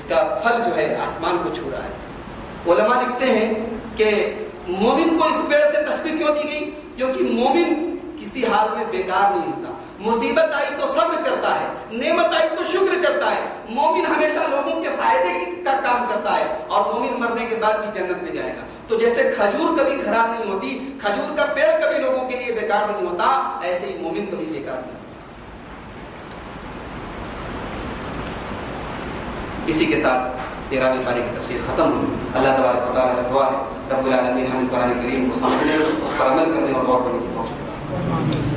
S1: کا پھل جو ہے آسمان کو چھو رہا ہے. علماء لکھتے ہیں کہ مومن کو اس پیڑ سے تشبیہ کیوں دی گئی؟ کیونکہ مومن کسی حال میں بیکار نہیں ہوتا. مصیبت آئی تو صبر کرتا ہے، نعمت آئی تو شکر کرتا ہے. مومن ہمیشہ لوگوں کے فائدے کا کام کرتا ہے اور مومن مرنے کے بعد بھی جنت میں جائے گا. تو جیسے کھجور کبھی خراب نہیں ہوتی، کھجور کا پیڑ کبھی لوگوں کے لیے بیکار نہیں ہوتا، ایسے ہی مومن کبھی بیکار نہیں ہوتا. اسی کے ساتھ 13ویں پارے کی تفسیر ختم ہوئی. اللہ تبارک و تعالیٰ سے دعا ہے رب العالمین ہمیں قرآن کریم کو سمجھنے، اس پر عمل کرنے اور غور کرنے کی توفیق عطا فرمائے.